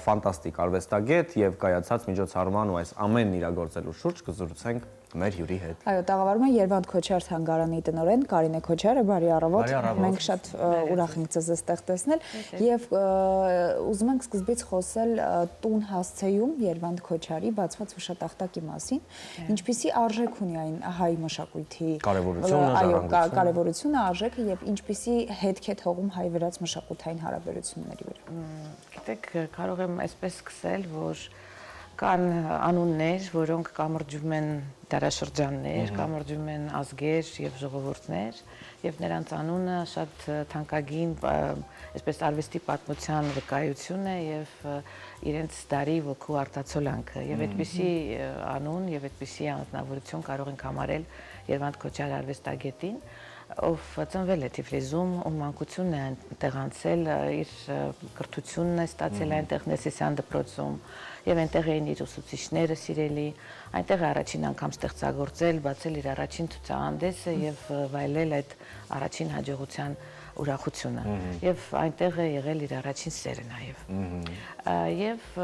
ֆանտաստիկ արվեստագետ եւ կայացած միջոցառման ու այս ամենն իրագործելու շուրջ կզրուցենք մեր հյուրի հետ։ Այո, տաղավարում է Երվանդ Քոչար թանգարանի տնօրեն Կարինե Քոչարը, բարի առավոտ։ Մենք շատ ուրախ ենք ձեզ այստեղ տեսնել եւ ուզում ենք սկզբից խոսել տուն հասցեում Երվանդ Քոչարի բացված հուշատախտակի մասին։ Ինչպիսի արժեք ունի այն հայ մշակույթի կարևորությունը, արժեքը եւ ինչպիսի հետք է թողում հայ-վրաց մշակութային հարաբերությունների վրա։ Գիտեք, կարող եմ այսպես սկսել, որ կան անուններ, որոնք կամրջում են դարաշրջաններ, կամրջում են ազգեր եւ ժողովուրդներ եւ նրանց անունը շատ թանկագին, այսպես արվեստի պատմության վկայություն է եւ իրենց դարի ոգու արտացոլանքը եւ այդպիսի անուն եւ այդպիսի անձնավորություն կարող ենք համարել Երվանդ Քոչարի արվեստագետին, ով ծնվել է Թիֆլիսում, ում մանկությունն է այնտեղ անցել, իր կրթությունն է ստացել այնտեղ Նեսիսյան դպրոցում եւ այնտեղ էին իր ուսուցիչները սիրելի, այնտեղ առաջին անգամ ստեղծագործել, բացել իր առաջին ցուցահանդեսը եւ վայելել այդ առաջին հաջողության ուրախությունը եւ այնտեղ է եղել իր առաջին սերը նաեւ։ Եվ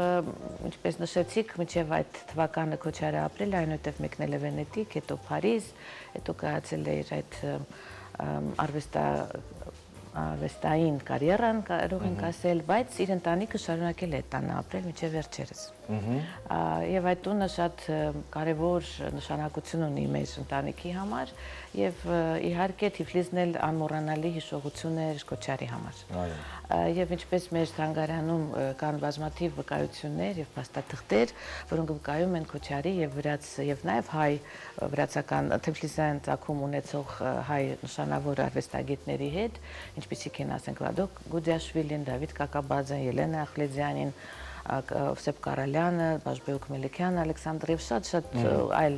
ինչպես նշեցիք, մինչեւ այդ թվականը Քոչարը ապրել է, այնուհետեւ մեկնել է Վենետիկ, հետո Փարիզ, հետո կայացել է իր այդ արվեստային կարիերան, կարող ենք ասել, բայց իր ընտանիքը շարունակել է այդ տանը ապրել մինչև վերջերս։ Եվ այդ տունը շատ կարևոր նշանակություն ունի մեր ընտանիքի համար եւ իհարկե Թիֆլիսն էլ անմոռանալի հիշողություն է Քոչարի համար։ Եվ ինչպես մեր թանգարանում կան բազմաթիվ վկայություններ եւ փաստաթղթեր, որոնք վկայում են Քոչարի եւ վրաց եւ նաեւ հայ վրացական Թիֆլիսյան ծագում ունեցող հայ նշանավոր արվեստագետների հետ, ինչպիսիք են ասենք Լադո Գուդյաշվիլին, Դավիթ Կակաբաձեն, Ելենա Ախլեդյանին, Սեփ Կարալյանը, Բաշբեուկ Մելիքյանը, Ալեքսանդրև շատ այլ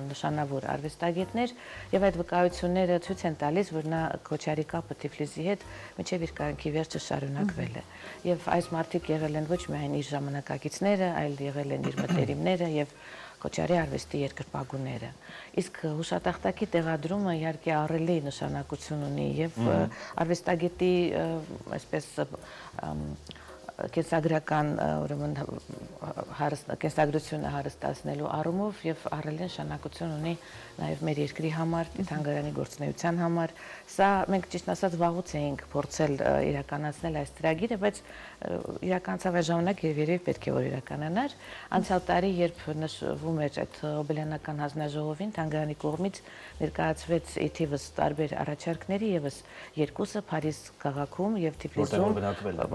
նշանավոր արվեստագետներ եւ այդ վկայությունները ցույց են տալիս, որ նա Քոչարի կապը Թիֆլիսի հետ մինչեւ իր կյանքի վերջը շարունակվել է։ Եվ այս մարդիկ եղել են ոչ միայն իր ժամանակակիցները, այլ եղել են իր մտերիմները եւ Քոչարի արվեստի երկրպագուները։ Իսկ հուշատախտակի տեղադրումը իհարկե ահռելի նշանակություն ունի եւ արվեստագետի այսպես կենսագրական ուրեմն կենսագրությունը հարստացնելու առումով եւ ահռելի նշանակություն ունի նաեւ մեր երկրի համար, թանգարանի գործունեության համար։ Սա մենք ճիշտ ասած վաղուց էինք փորձել իրականացնել այս ծրագիրը, բայց իրականացավ այս ժամանակ եւ երևի պետք է որ իրականանար։ Անցյալ տարի, երբ նշվում էր այդ Հոբելյանական հանձնաժողովին, թանգարանի կողմից ներկայացվեց իթիվս տարբեր առաջարկների եւս երկուսը Փարիզ քաղաքում եւ Թիֆլիսում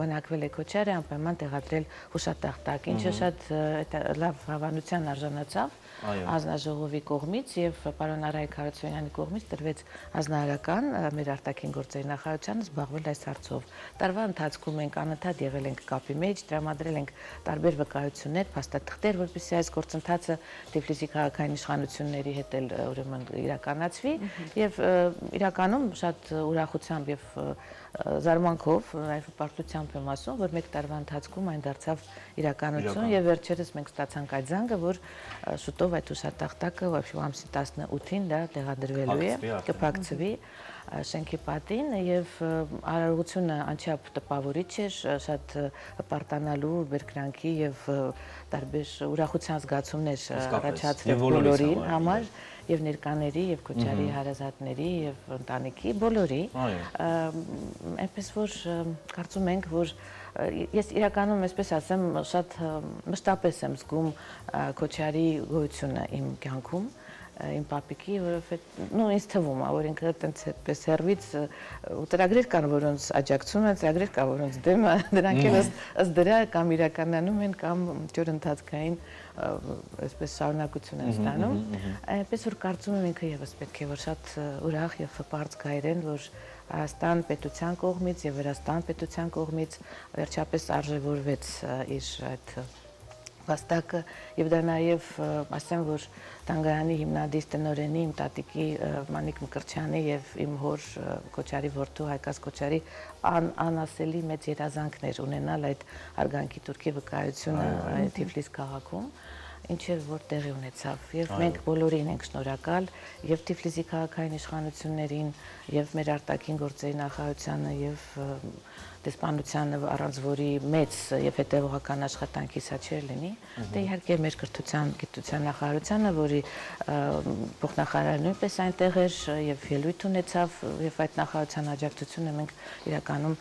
բնակվել է Քոչարը, անպայման տեղադրել հուշատախտակ, ինչը շատ լավ հավանության արժանացավ հանձնաժողովի կողմից եւ պարոն Արայք Հարությունյանի կողմից տրվեց հանձնարարական մեր արտաքին գործերի նախարարությանը զբաղվել այս հարցով։ Տարվա ընթացքում մենք անընդհատ եղել ենք կապի մեջ, տրամադրել ենք տարբեր վկայություններ, փաստաթղթեր, որպեսզի այս գործընթացը Թիֆլիսի քաղաքային իշխանությունների հետ էլ ուրեմն իրականացվի եւ իրականում շատ ուրախությամբ եւ զարմանքով, այլ պարտությամբ եմ ասում, որ մեկ տարվա ընթացքում այն դարձավ իրականություն եւ վերջերս մենք ստացանք այդ զանգը, որ շուտով այդ հուշատախտակը ամսի 18-ին դա տեղադրվելու է, կփակցվի շենքի պատին եւ արարողությունը անչափ տպավորիչ էր, շատ հպարտանալու, բերկրանքի եւ տարբեր ուրախության զգացումներ առաջացրեց բոլորին համար եւ ներկաների եւ Քոչարի հարազատների եւ ընտանիքի բոլորի։ Այնպես որ կարծում ենք, որ ես իրականում այսպես ասեմ, շատ մշտապես եմ զգում Քոչարի գոյությունը իմ կյանքում, իմ պապիկի, որովհետեւ ինձ թվում է, որ ինքը այդպես այդպես հերվից ծրագրեր կան, որոնց աջակցում են, ծրագրեր կան, որոնց դեմ դրանք էլ ըստ դրա կամ իրականանում են կամ ճորընթացքային այսպես շարունակություն են ստանում, այնպես որ կարծում եմ ինքը եւս պետք է որ շատ ուրախ եւ հպարտ գայրեն, որ Հայաստան պետության կողմից եւ Վրաստան պետության կողմից վերջապես արժևորվեց իր այդ վաստակը եւ դա նաեւ ասեմ որ Տանգարանի հիմնադիր տնօրենի իմ տատիկի Մանիկ Մկրտչյանի եւ իմ հոր Քոչարի որդու Հայկաց Քոչարի անասելի մեծ երազանքներ ունենալ այդ արգանքի турքի վկայությունը Թիֆլիս քաղաքում ինչեր որ տեղի ունեցավ եւ մենք բոլորին ենք շնորհակալ եւ Թիֆլիսի քաղաքային իշխանություններին եւ մեր արտաքին գործերի նախարարությանը եւ դեսպանությանը առանց որի մեծ եւ հետեւողական աշխատանքի սա չէր լինի դե իհարկե մեր կրթության գիտության նախարարությանը որի փոխնախարարը նույնպես այնտեղ էր եւ ելույթ ունեցավ եւ այդ նախարարության աջակցությունը մենք իրականում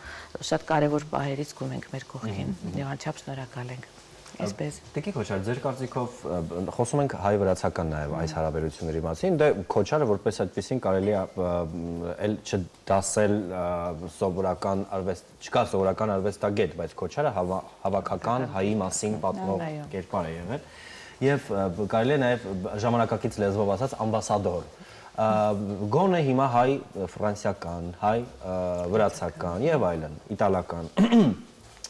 շատ կարեւոր պահերից գում ենք մեր կողքին եւ անչափ շնորհակալ ենք Այսպես։ Տիկին Քոչար, ձեր կարծիքով խոսում ենք հայ-վրացական նաև այս հարաբերությունների մասին, դե Քոչարը որպես այդպեսին կարելի է էլ չդասել սովորական արվեստ, չկա սովորական արվեստագետ, բայց Քոչարը հավաքական հայի մասին պատմող կերպար է եղել եւ կարելի է նաև ժամանակակից լեզվով ասած ամբասադոր գոնե հիմա հայ ֆրանսիական, հայ վրացական եւ այլն, իտալական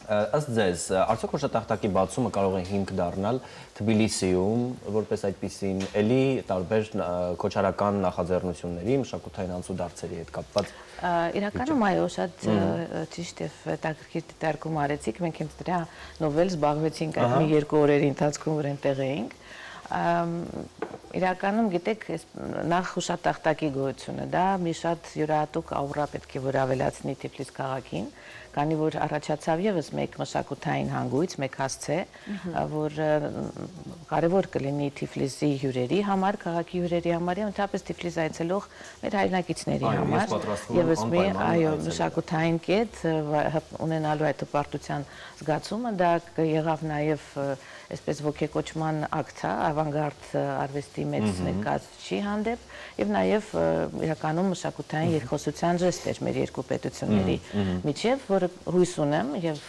Ըստ ձեզ, արդյոք հուշատախտակի բացումը կարող է հիմք դառնալ Թբիլիսիում, որպես այդպիսին, էլի տարբեր քոչարական նախաձեռնությունների, մշակութային անցուդարձերի հետ կապված։ Իրականում այո, շատ ճիշտ եւ հետաքրքիր դիտարկում արեցիք, մենք հենց դրա նովել զբաղվեցինք այդ մի երկու օրերի ընթացքում, որ այնտեղ էինք։ Իրականում գիտեք, նախ հուշատախտակի գոյությունը, դա մի շատ յուրահատուկ աուրա պետք է որ ավելացնի Թիֆլիս քաղաքին, քանի որ առաջացավ եւս մեկ մշակութային հանգույց, մեկ հասցե, որ կարևոր կլինի Թիֆլիսի հյուրերի համար, քաղաքի հյուրերի համար, եւ ընդհանրապես Թիֆլիս այցելող մեր հայրենակիցների համար, եւս մի այո մշակութային կետ ունենալու այդ հպարտության զգացումը, դա եղավ նաեւ այսպես ոգեկոչման ակտ, ավանգարդ արվեստի մեծ ներկայացուցիչի հանդեպ եւ նաեւ իրականում մշակութային երկխոսության ժեստ էր մեր երկու պետությունների միջև, որը հույս ունեմ եւ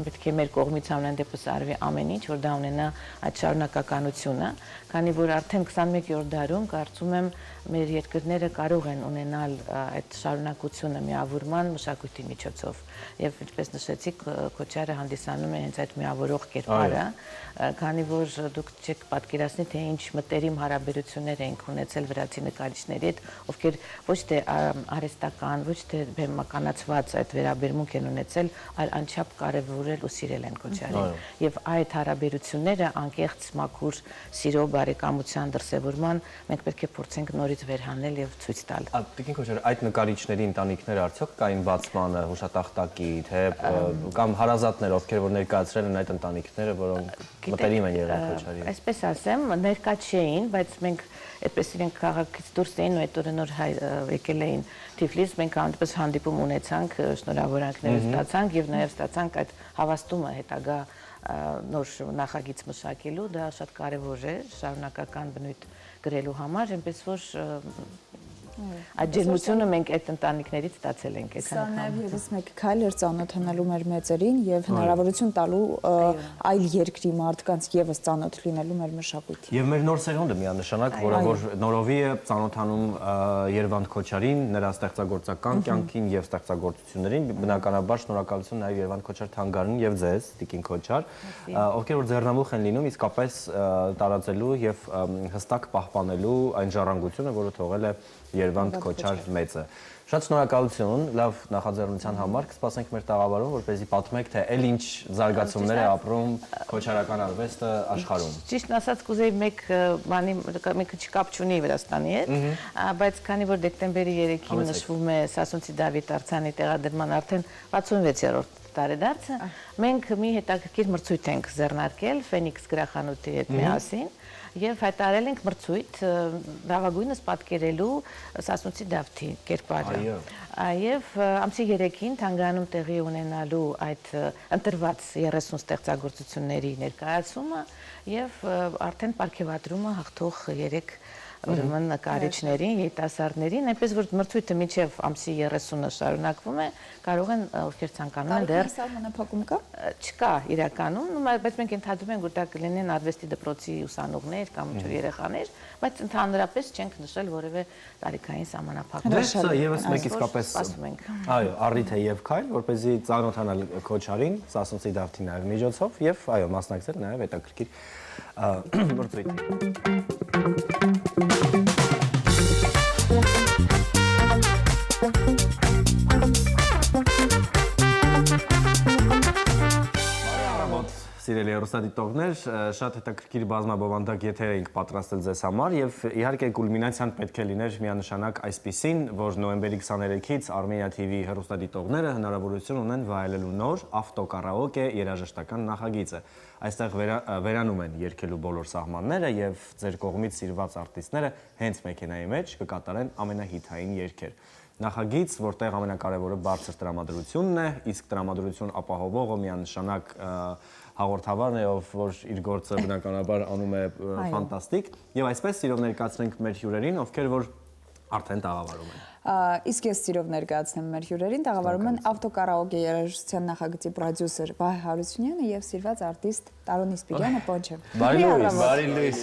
պետք է մեր կողմից ամեն դեպս արվի ամեն ինչ, որ դա ունենա այդ շարունակականությունը, քանի որ արդեն 21-րդ դարում կարծում եմ մեր երկրները կարող են ունենալ այդ շարունակությունը միավորման մշակույթի միջոցով եւ ինչպես նշեցիք Քոչարը հանդիսանում է հենց այդ միավորող կերպարը քանի որ դուք չեք պատկերացնի թե ինչ մտերիմ հարաբերություններ ենք ունեցել վրացի նկարիչների հետ ովքեր ոչ թե արհեստական ոչ թե բեմականացված այդ վերաբերմունք են ունեցել այլ անչափ կարևորել ու սիրել են Քոչարին եւ այդ հարաբերությունները անկեղծ մաքուր սիրո բարեկամության դրսեւորման մենք պետք է փորձենք նորից վերհանել եւ ցույց տալ։ Տիկին Քոչար, այդ նկարիչների ընտանիքները արդյոք կային բացմանը հուշատախտակի, թե կամ հարազատներ, ովքեր որ ներկայացրել են այդ ընտանիքները, որոնք մտերիմ են եղել Քոչարի։ Այսպես ասեմ, ներկա չէին, բայց մենք այդպես իրենք քաղաքից դուրս էին ու այդ օրը նոր եկել էին Թիֆլիս, մենք այնպես հանդիպում ունեցանք, շնորհավորանքներ ստացանք եւ նաեւ ստացանք այդ հավաստումը հետագա նոր նախագիծ մշակելու, դա շատ կարեւոր է շարունակական բնույթ գրելու համար, այնպես որ այդ ջերմությունը մենք այդ ընտանիքներից ստացել ենք այդքան։ Սա նաև եւս մեկ քայլ էր ծանոթանալու մեր մեծերին եւ հնարավորություն տալու այլ երկրի մարդկանց եւս ծանոթ լինելու մեր մշակույթին։ Եվ մեր նոր սերունդը միանշանակ, որը որ նորովի է ծանոթանում Երվանդ Քոչարին, նրա ստեղծագործական կյանքին եւ ստեղծագործություններին, բնականաբար շնորհակալություն նաեւ Երվանդ Քոչար թանգարանին եւ ձեզ, Տիկին Քոչար, ովքեր որ ձեռնամուխ են լինում իսկապես տարածելու եւ հստակ պահպանելու այն ժառանգությունը, որը թողել է Երվանդ Քոչար մեծը։ Շատ շնորհակալություն, լավ նախաձեռնության համար, կսպասենք մեր տաղավարում, որպեսզի պատմեք, թե էլ ինչ զարգացումներ է ապրում քոչարական արվեստը աշխարհում։ Ճիշտն ասած, կուզեի մեկ բանի մի քիչ կապ չունի Վրաստանի հետ, բայց քանի որ դեկտեմբերի 3-ին նշվում է Սասունցի Դավիթ Արցանի տեղադրման արդեն 66-րդ տարեդարձը, մենք մի հետաքրքիր մրցույթ ենք ձեռնարկել Ֆենիքս գրախանութի հետ միասին եւ հայտարարել ենք մրցույթ լավագույնս պատկերելու Սասունցի Դավթի կերպարը։ Եվ ամսի 3-ին թանգարանում տեղի ունենալու այդ ընտրված 30 ստեղծագործությունների ներկայացումը եւ արդեն պարգևատրումը հաղթող 3 ուրեմն նկարիչներին, երիտասարդներին, այնպես որ մրցույթը մինչև ամսի 30-ը շարունակվում է, կարող են ովքեր ցանկանում են դեռ սահմանափակում կա։ Չկա իրականում, բայց մենք ընդհանրում ենք որ դա կլինեն արվեստի դպրոցի ուսանողներ կամ ինչ-որ երեխաներ, բայց ընդհանրապես չենք նշել որևէ տարիքային սահմանափակում։ Դե եւս մեկ իսկապես այո, առիթ է եւ քայլ, որպեսզի ծանոթանալ քոչարին, Սասունցի Դավթինայով միջոցով եւ այո, մասնակցել նաեւ հետաքրքիր մրցույթի։ Սիրելի հեռուստադիտողներ, շատ հետաքրքիր բազմաբովանդակ եթեր էինք պատրաստել ձեզ համար եւ իհարկե կուլմինացիան պետք է լիներ միանշանակ այսպիսին, որ նոյեմբերի 23-ից Armenia TV հեռուստադիտողները հնարավորություն ունեն վայելելու նոր ավտոկարաոկե երաժշտական նախագիծը։ Այստեղ վերանում են երգելու բոլոր սահմանները եւ ձեր կողմից սիրված արտիստները հենց մեքենայի մեջ կկատարեն ամենահիթային երգեր։ Նախագիծ, որտեղ ամենակարևորը բարձր տրամադրությունն է, իսկ տրամադրություն ապահովողը միանշանակ հաղորդավարն է, որ իր գործը բնականաբար անում է ֆանտաստիկ, եւ այսպես սիրով ներկայացնենք մեր հյուրերին, ովքեր որ արդեն տաղավարում են։ Իսկ ես սիրով ներկայացնեմ մեր հյուրերին, տաղավարում են ավտոկարաոկե երաժշտության նախագծի պրոդյուսեր Վահե Հարությունյանը եւ սիրված արտիստ Տարոն Իսպիրյանը, Պոնչը։ Բարի լույս,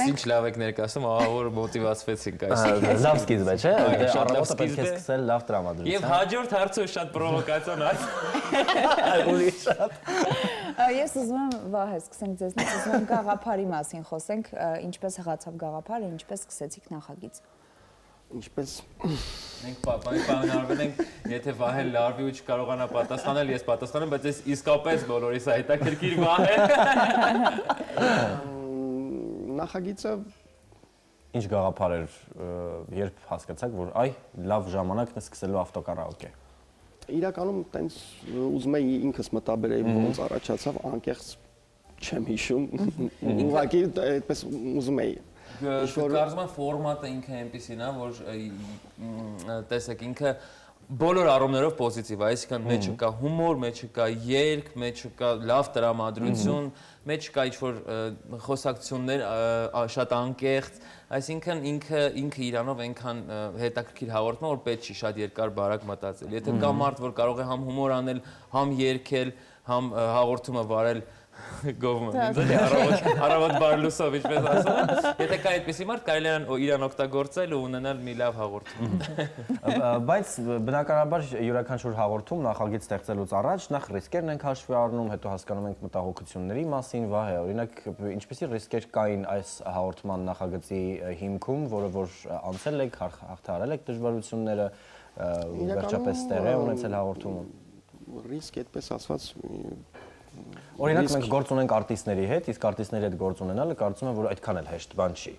ինչ լավ եք ներկայացնում, ահա որ մոտիվացվեցինք այսօր։ Լավ սկիզբ է, չէ՞։ Առավոտը պետք է սկսել լավ տրամադրությամբ։ Եվ հաջորդ հարցը շատ պրովոկացիոն է։ Ուրիշ շատ։ Ես ուզում եմ Վահե, սկսենք ձեզնից, ուզում եմ գաղափարի մասին խոսենք, ինչպես հղացավ գաղափարը, ինչպես սկսեցիք նախագիծը։ Ինչպես մենք պայմանավորվել ենք, եթե Վահեն լարվի ու չկարողանա պատասխանել, ես պատասխանեմ, բայց ես իսկապես բոլորիս հետաքրքիր Վահե։ նախագիծը Ինչ գաղափար էր, երբ հասկացաք, որ այ լավ ժամանակն է սկսելու ավտոկարաոկե։ իրականում տենց ուզում եի ինքս մտաբերեի ոնց առաջացավ, անկեղծ չեմ հիշում, ուղղակի այդպես ուզում եի։ Կարծում եմ ֆորմատը ինքը այնպեսին է, որ տեսեք ինքը բոլոր առումներով պոզիտիվ է, այսինքն մեջը կա հումոր, մեջը կա երգ, մեջը կա լավ տրամադրություն, մեջը կա ինչ-որ խոսակցություններ շատ անկեղծ, այսինքն ինքը իրանով այնքան հետաքրքիր հաղորդում է, որ պետք չի շատ երկար բարակ մտածել։ Եթե կա մարդ, որ կարող է համ հումոր անել, համ երգել, համ հաղորդումը վարել գովում եմ, առավոտ բարլուսով, ինչպես ասում են, եթե կա այդպիսի մարդ, կարելի է իրան օգտագործել ու ունենալ մի լավ հաղորդում։ Բայց բնականաբար յուրաքանչյուր հաղորդում նախագիծ ստեղծելուց առաջ նախ ռիսկերն ենք հաշվի առնում, հետո հասկանում ենք մտահոգությունների մասին, Վահե, օրինակ ինչպիսի ռիսկեր կային այս հաղորդման նախագծի հիմքում, որը որ անցել եք, հաղթահարել եք դժվարությունները, վերջապես տեղ է ունեցել հաղորդումը։ Ռիսկ այդպես ասված Օրինակ մենք գործ ունենք արտիստների հետ, իսկ արտիստների հետ գործ ունենալը կարծում եմ, որ այդքան էլ հեշտ բան չի։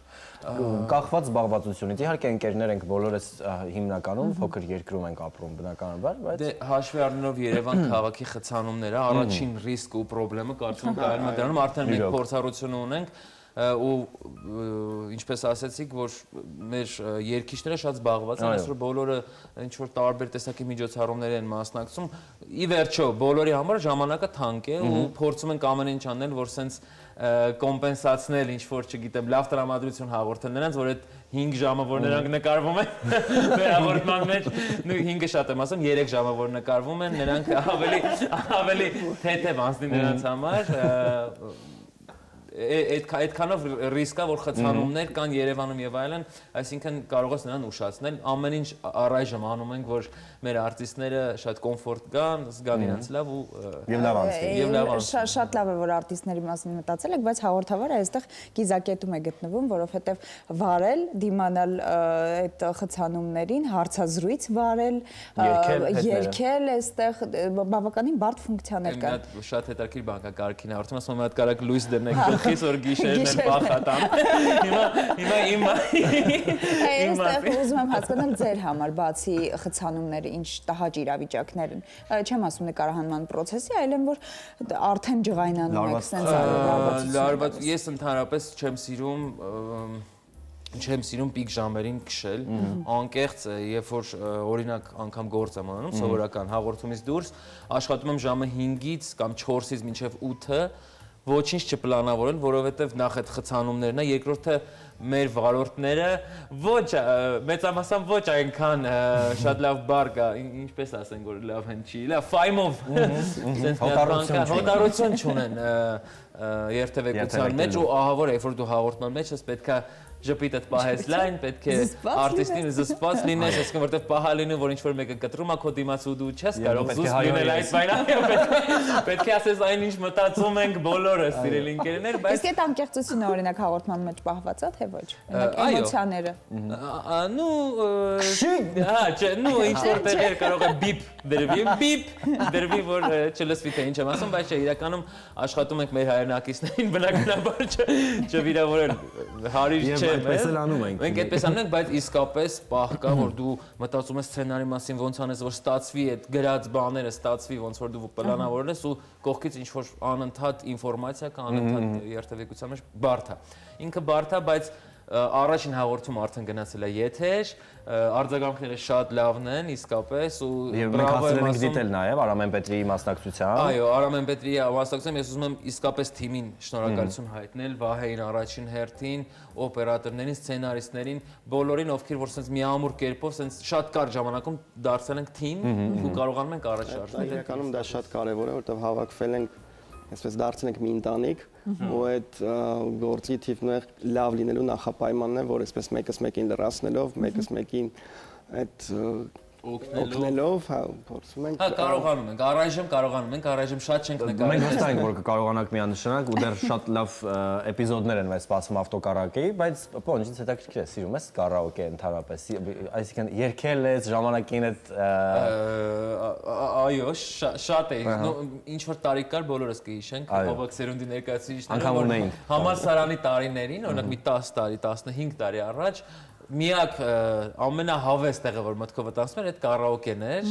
Կախված զբաղվածությունից, իհարկե ընկերներ ենք բոլորս հիմնականում փոքր երկրում ենք ապրում բնականաբար, բայց դե հաշվի առնելով Երևան քաղաքի խցանումները, առաջին ռիսկը ու խնդրեմը կարծում եմ կարելի է դրանում արդեն մենք փորձառություն ունենք ու ինչպես ասացիք, որ մեր երկիչները շատ զբաղված են, այսօր բոլորը ինչ որ տարբեր տեսակի միջոցառումներ են մասնակցում։ Ի վերջո, բոլորի համար ժամանակը թանկ է ու փորձում ենք ամեն ինչ անել, որ սենց կոմպենսացնել ինչ որ, չգիտեմ, լավ տրամադրություն հաղորդել նրանց, որ այդ 5 ժամը, որ նրանք նկարվում են մեր հաղորդման մեջ, 5-ը շատ եմ ասում, 3 ժամը, որ նկարվում են, նրանք ավելի թեթև անցնի նրանց համար այդքանով ռիսկա, որ խցանումներ կան Երևանում եւ այլն, այսինքն կարող ես նրան ուշացնել, ամեն ինչ առայժմ անում ենք, որ մեր արտիստները շատ կոմֆորտ գան, զգան իրենց լավ ու լավ անցնի։ Շատ լավ է, որ արտիստների մասին մտածել եք, բայց հաղորդավարը այստեղ կիզակետում է գտնվում, որովհետեւ վարել, դիմանալ այդ խցանումներին, հարցազրույց վարել, երգել այստեղ բավականին բարդ ֆունկցիաներ կան։ Շատ հետաքրքիր բան կա Կարքին հաղորդում, ասում եմ հատ կարակ լույս դնենք Խիսոր գիշերն են պախատան։ Հիմա այստեղ ուզում եմ հասկանալ ձեր համար, բացի խցանումները, ինչ տհաճ իրավիճակներ են։ Չեմ ասում նկարահանման process-ի, այլ եմ որ արդեն ջղայնանում եք սենց լարված։ Ես ընդհանրապես չեմ սիրում պիկ ժամերին քշել, անկեղծ, երբ որ օրինակ անգամ գործ եմ անում, սովորական հաղորդումից դուրս, աշխատում եմ ժամը 5-ից կամ 4-ից մինչև 8-ը ոչինչ չպլանավորել, որովհետև նախ այդ խցանումներն է, երկրորդը մեր վարորդները ոչ մեծամասամբ ոչ այնքան շատ լավ բառ կա, ինչպես ասենք որ լավ են չի, լավ ֆայմով sense հոտարություն չունեն երթևեկության մեջ ու ահա որ երբ որ դու հաղորդման մեջ ես պետքա ժպիտդ պահես լայն, պետք է արտիստին զսպված լինես, այսինքն որտեվ պահա լինում, որ ինչ-որ մեկը կտրում է քո դիմաց ու դու չես կարող զուսպ լինել այդ բանը, պետք է ասես այն ինչ մտածում ենք բոլորը, սիրելի ընկերներ, բայց իսկ այդ անկեղծությունը օրինակ հաղորդման մեջ պահված է, թե ոչ։ Էմոցիաները։ Նու ինչ-որ տեղեր կարող է բիպ դրվի, որ չլսվի թե ինչ եմ ասում, բայց իրականում աշխատում ենք մեր հայրենակիցներին բնականաբար չվիրավորել հարիր այդպես էլ անում ենք։ Մենք այդպես անում ենք, բայց իսկապես պահ կա, որ դու մտածում ես սցենարի մասին ոնց անես, որ ստացվի այդ գրած բաները, ստացվի ոնց որ դու պլանավորել ես ու կողքից ինչ որ անընդհատ ինֆորմացիա կա, անընդհատ երթևեկության մեջ բարդ է։ Ինքը բարդ է, բայց առաջին հաղորդումը արդեն գնացել է եթեր, արձագանքները շատ լավն են, իսկապես ու մենք հասցրել ենք դիտել նաև Արամեն Պետրիի մասնակցությամբ։ Այո, Արամեն Պետրիի մասնակցությամբ ես ուզում եմ իսկապես թիմին շնորհակալություն հայտնել, Վահեին առաջին հերթին, օպերատորներին, սցենարիստներին, բոլորին, ովքեր որ sense միամուր կերպով sense շատ կարճ ժամանակում դարձել ենք թիմ ու կարողանում ենք առաջ շարժվել։ Իրականում դա շատ կարևոր է, որովհետև հավաքվել ենք այսպես դարձել ենք մի ընտանիք ու այդ գործի թիվն է լավ լինելու նախապայմանն է, որ այսպես մեկս մեկին լրացնելով, մեկս մեկին այդ օգնելով, հա, փորձում ենք։ Հա, կարողանում ենք, առայժմ շատ չենք նկարել։ Մենք վստահ ենք, որ կկարողանանք միանշանակ ու դեռ շատ լավ էպիզոդներ են մեզ սպասում ավտոկարակեի, բայց պոն, ինձ հետաքրքիր է, սիրում ես կարաոկե ընդհանրապես, այսինքն երգել ես ժամանակին այդ այո, շատ է, ինչ որ տարի կար բոլորս կհիշենք, ավակ սերունդի ներկայացուցիչները, համալսարանի տարիներին, օրինակ մի 10 տարի, 15 տարի առաջ միակ ամենահավես տեղը որ մտքով տանցում էր այդ կարաոկեն էր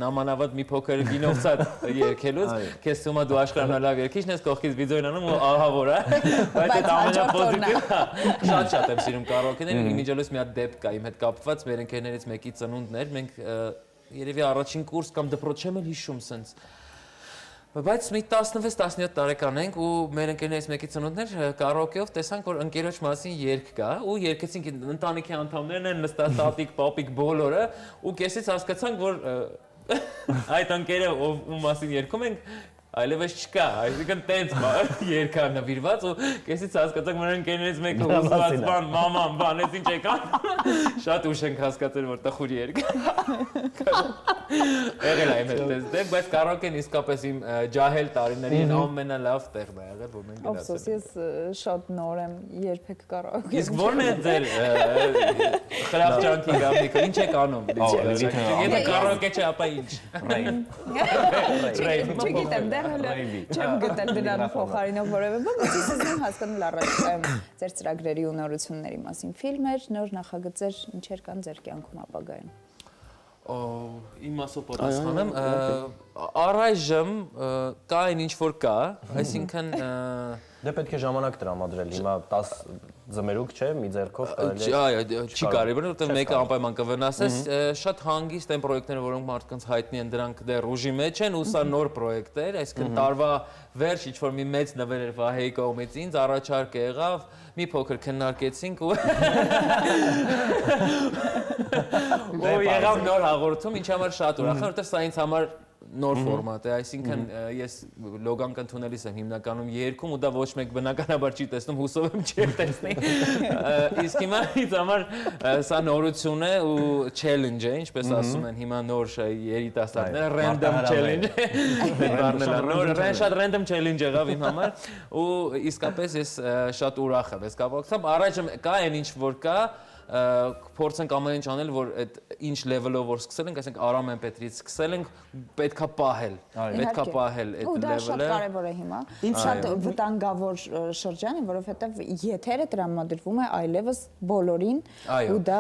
նամանավատ մի փոքր գինովցած երգելուց քեզ թվում է դու աշխարհանալավ երգիչն ես կողքից վիդեոն անում ու ահա որ է բայց այդ ամենապոզիտիվ շատ եմ սիրում կարաոկեները իմիջիալոս մի հատ դեպք կա իմ հետ կապված մեր ընկերներից մեկի ծնունդներ մենք երևի առաջին կուրս կամ դպրոց չեմ էլ հիշում սենց Բայց մի 16-17 տարեկան ենք ու մեր ընկերներից մեկի ծնունդներ կարաոկեով տեսանք, որ ընկերոջ մասին երգ կա ու երգեցինք ընտանիքի անդամներն են նստած տատիկ, պապիկ բոլորը ու կեսից հասկացանք, որ այդ ընկերը ում մասին երգում ենք այլևս չկա, այսինքն տենց երգա նվիրված ու կեսից հասկացանք մեր ընկերներից մեկը ուզված բան, մաման, բան, ես ինչ եկան, շատ ուշ ենք հասկացել, որ տխուր երգ եղել է իմ հետ տես դեպք, բայց կարաոկեն իսկապես իմ ջահել տարիների ամենալավ տեղն է եղել, որ մենք գնացել ենք։ Ափսոս, ես շատ նոր եմ, երբեք կարաոկե։ Իսկ ո՞րն է ձեր խրախճանքի գաղտնիքը, ինչ եք անում։ Եթե կարաոկե չէ, ապա ինչ։ Չգիտեմ, դեռ չեմ գտել դրան փոխարինող որևէ բան, բայց ես ուզում հասկանալ առաջ ձեր ծրագրերի ու նորությունների մասին ֆիլմեր, նոր նախագծեր, ինչեր կան ձեր կյանքում ապագայում։ Իմ մասով պատասխանեմ, առայժմ կա այն ինչ որ կա, այսինքն Դե պետք է ժամանակ տրամադրել, հիմա 10 ձմերուկ չէ, մի ձեռքով կարելի է։ Այո, չի կարելի, որովհետև մեկը անպայման կվնասես, շատ հանգիստ են պրոյեկտները, որոնք մարդկանց հայտնի են, դրանք դեռ ուժի մեջ են, ու սա նոր պրոյեկտ էր, այսինքն տարվա վերջ ինչ-որ մի մեծ նվեր էր Վահեի կողմից ինձ, առաջարկ եղավ, մի փոքր քննարկեցինք ու եղավ նոր հաղորդում, ինչ համար շատ ուրախ եմ, որովհետև սա ինձ համար նոր ֆորմատ է, այսինքն ես լոգանք ընդունելիս եմ հիմնականում երգում ու դա ոչ մեկ բնականաբար չի տեսնում, հուսով եմ չի տեսնի։ Իսկ հիմա ինձ համար սա նորություն է ու challenge է, ինչպես ասում են հիմա նոր երիտասարդները random challenge է։ Շատ random challenge եղավ իմ համար ու իսկապես ես շատ ուրախ եմ այս կապակցությամբ։ Առաջ կա այն ինչ որ կա փորձենք ամեն ինչ անել, որ այդ ինչ level-ով որ սկսել ենք, այսինքն Արամեն Պետրից սկսել ենք, պետքա պահել այդ level-ը։ Դա շատ կարևոր է հիմա։ Շատ վտանգավոր շրջան է, որովհետև եթերը տրամադրվում է այլևս բոլորին ու դա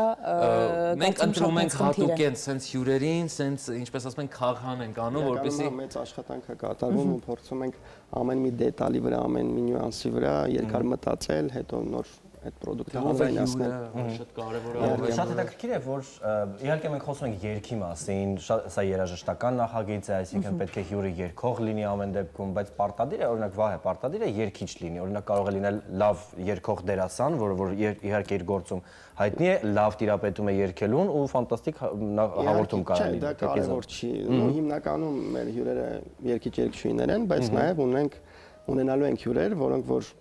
մենք ընտրում ենք հատուկեն sense հյուրերին, sense ինչպես ասում են քաղհան ենք անում, որպեսզի մեծ աշխատանք է կատարվում ու փորձում ենք ամեն մի դետալի վրա, ամեն մի նյուանսի վրա երկար մտածել, հետո նոր այդ product-ը հանրայնացնել։ Շատ կարևոր է։ Շատ հետաքրքիր է, որ իհարկե մենք խոսում ենք երգի մասին, սա երաժշտական նախագիծ է, այսինքն պետք է հյուրը երգող լինի ամեն դեպքում, բայց պարտադիր է, օրինակ Վահե, պարտադիր է երգիչ լինի, օրինակ կարող է լինել լավ երգող դերասան, որ իհարկե իր գործում հայտնի է, լավ տիրապետում է երգելուն ու ֆանտաստիկ հաղորդում կարելի։ Դա կարևոր չի։ Հիմնականում մեր հյուրերը երգիչ-երգչուհիներ են, բայց նաև ունենալու ենք հյուրեր, որոնք որ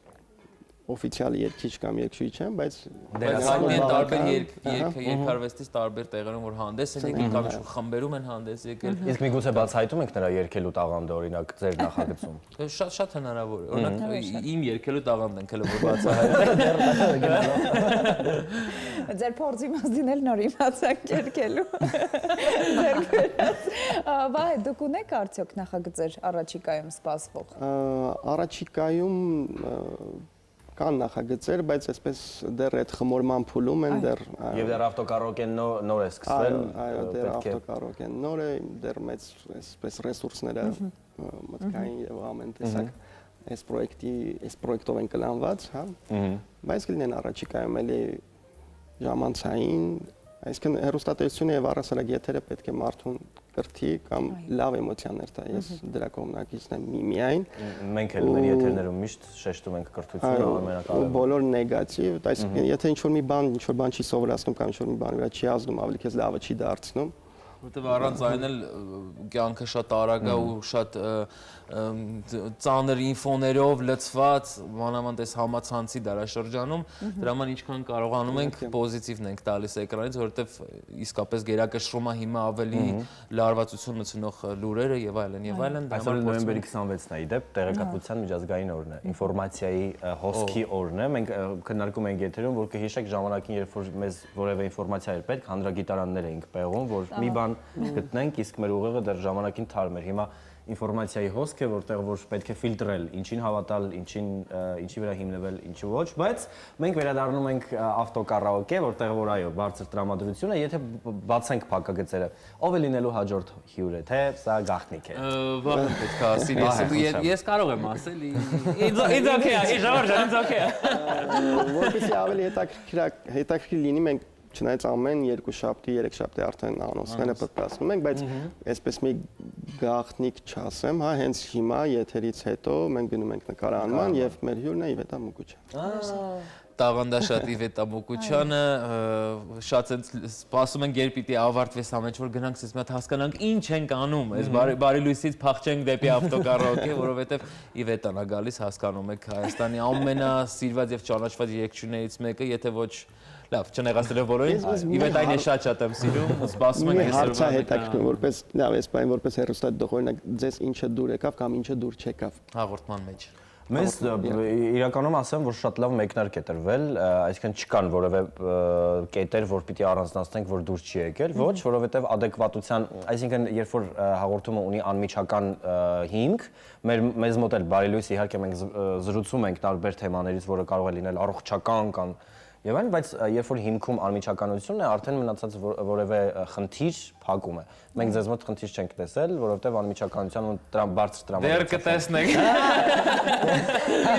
օֆիցիալ երգիչ կամ երգչուհի չեն, բայց հայտնի են տարբեր երգարվեստից տարբեր տեղերում, որ հանդես են եկել կամ ինչ խմբերում են հանդես եկել։ Իսկ միգուցե բացահայտում եք նրա երգելու տաղանդը, օրինակ ձեր նախագծում։ Շատ հնարավոր է։ Օրինակ իմ երգելու տաղանդն ենք հələ որ բացահայտել։ Ձեր փորձի մասին էլ նոր իմացանք երգելու։ Ձեր գրած։ Վահե, դուք ունեք արդյոք նախագծեր առաջիկայում սպասվող։ Առաջիկայում կան նախագծեր, բայց այսպես դեռ այդ խմորման փուլում են դեռ Եվ դեռ ավտոկարոկեն նոր է սկսվել։ Այո, դեռ ավտոկարոկեն նոր է, դեռ մեծ այսպես ռեսուրսները մտքային եւ ամեն տեսակ այս պրոյեկտով են կլանված, հա։ Բայց կլինեն առաջիկայում էլի ժամանցային, այսինքն հեռուստատեսությունը եւ առասարակ եթերը պետք է մարդուն կրթի կամ լավ էմոցիաներ տա։ Ես դրա կողմնակիցն եմ միայն։ Մենք էլ մեր եթերներում միշտ շեշտում ենք կրթությունը ամենակարևորը։ Բոլոր նեգատիվ, այսինքն եթե ինչ-որ մի բան չի սովորացնում կամ ինչ-որ մի բան վրա չի ազդում, ավելի քեզ լավը չի դարձնում։ Որտեւ առանց այն էլ կյանքը շատ արագ է ու շատ ծանր ինֆոներով լցված, մանավանդ այս համացանցի դարաշրջանում, դրա համար ինչքան կարողանում ենք պոզիտիվն ենք տալիս էկրանից, որովհետեւ իսկապես գերակշռում է հիմա ավելի լարվածություն մտցնող լուրերը եւ այլն եւ այլն։ Այսօր նոյեմբերի 26-ն է, իդեպ տեղեկատվության միջազգային օրն է, ինֆորմացիայի հոսքի օրն է։ Մենք քննարկում ենք եթերում, որ կհիշեք ժամանակին, երբ որ մեզ որևէ ինֆորմացիա էր պետք, հանդրագիտարաններ էինք պեղում, որ մի բան գտնենք, իսկ մեր ուղեղը դեռ ժամանակին թարմ էր։ Հիմա ինֆորմացիայի հոսք է, որտեղ որ պետք է ֆիլտրել, ինչին հավատալ, ինչի վրա հիմնվել, ինչու ոչ, բայց մենք վերադառնում ենք ավտոկարաոկե, որտեղ որ այո, բարձր տրամադրություն է, եթե բացենք փակագծերը, ով է լինելու հաջորդ հյուրը, թե սա գաղտնիք է։ Վաղ պետք է ասի, ես կարող եմ ասել, it's okay, it's okay։ Որպեսզի ավելի հետաքրքիր լինի, մենք չնայած ամեն 2 շաբթի, 3 շաբթի արդեն անոնսները պատրաստում ենք, բայց այսպես մի գաղտնիք չասեմ, հա, հենց հիմա եթերից հետո մենք գնում ենք նկարանման եւ մեր հյուրն է Իվետա Մուկուչյան։ Տաղանդաշատ Իվետա Մուկուչյանը, շատ սպասում ենք երբ պիտի ավարտվես ամեն ինչ, որ գնանք ասես մի հատ հասկանանք ինչ ենք անում, այս բարի լույսից փախչենք դեպի ավտոկարաոկե, որովհետեւ Իվետան է գալիս, հասկանում եք, Հայաստանի ամենասիրված եւ ճանաչված երգչուներից մեկը, եթե ոչ լավ, չնեղացնելով բոլորին, Իվետային է շատ եմ սիրում, սպասում ենք այսօրվա։ Հարցը հետաքրքիր որպես լավ, այս բանը որպես հեռուստադիտող օրինակ ձեզ ինչը դուր եկավ կամ ինչը դուր չեկավ հաղորդման մեջ։ Մեզ իրականում ասեմ, որ շատ լավ մեկնարկ է տրվել, այսինքն չկան որևէ կետեր, որ պիտի առանձնացնենք, որ դուր չի եկել, ոչ, որովհետև adekvatության, այսինքն երբ որ հաղորդումը ունի անմիջական հիմք, մեզ մոտ էլ բարի լույս իհարկե մենք զրուցում ենք տարբեր թեմաներից, որը կարող է լինել առողջական կամ եւ այն, բայց երբ որ հիմքում անմիջականությունն է, արդեն մնացած որևէ խնդիր փակում է։ Մենք ձեզ մոտ խնդիր չենք տեսել, որովհետեւ անմիջականության ու բարձր տրամադրություն։ Դեռ կտեսնենք։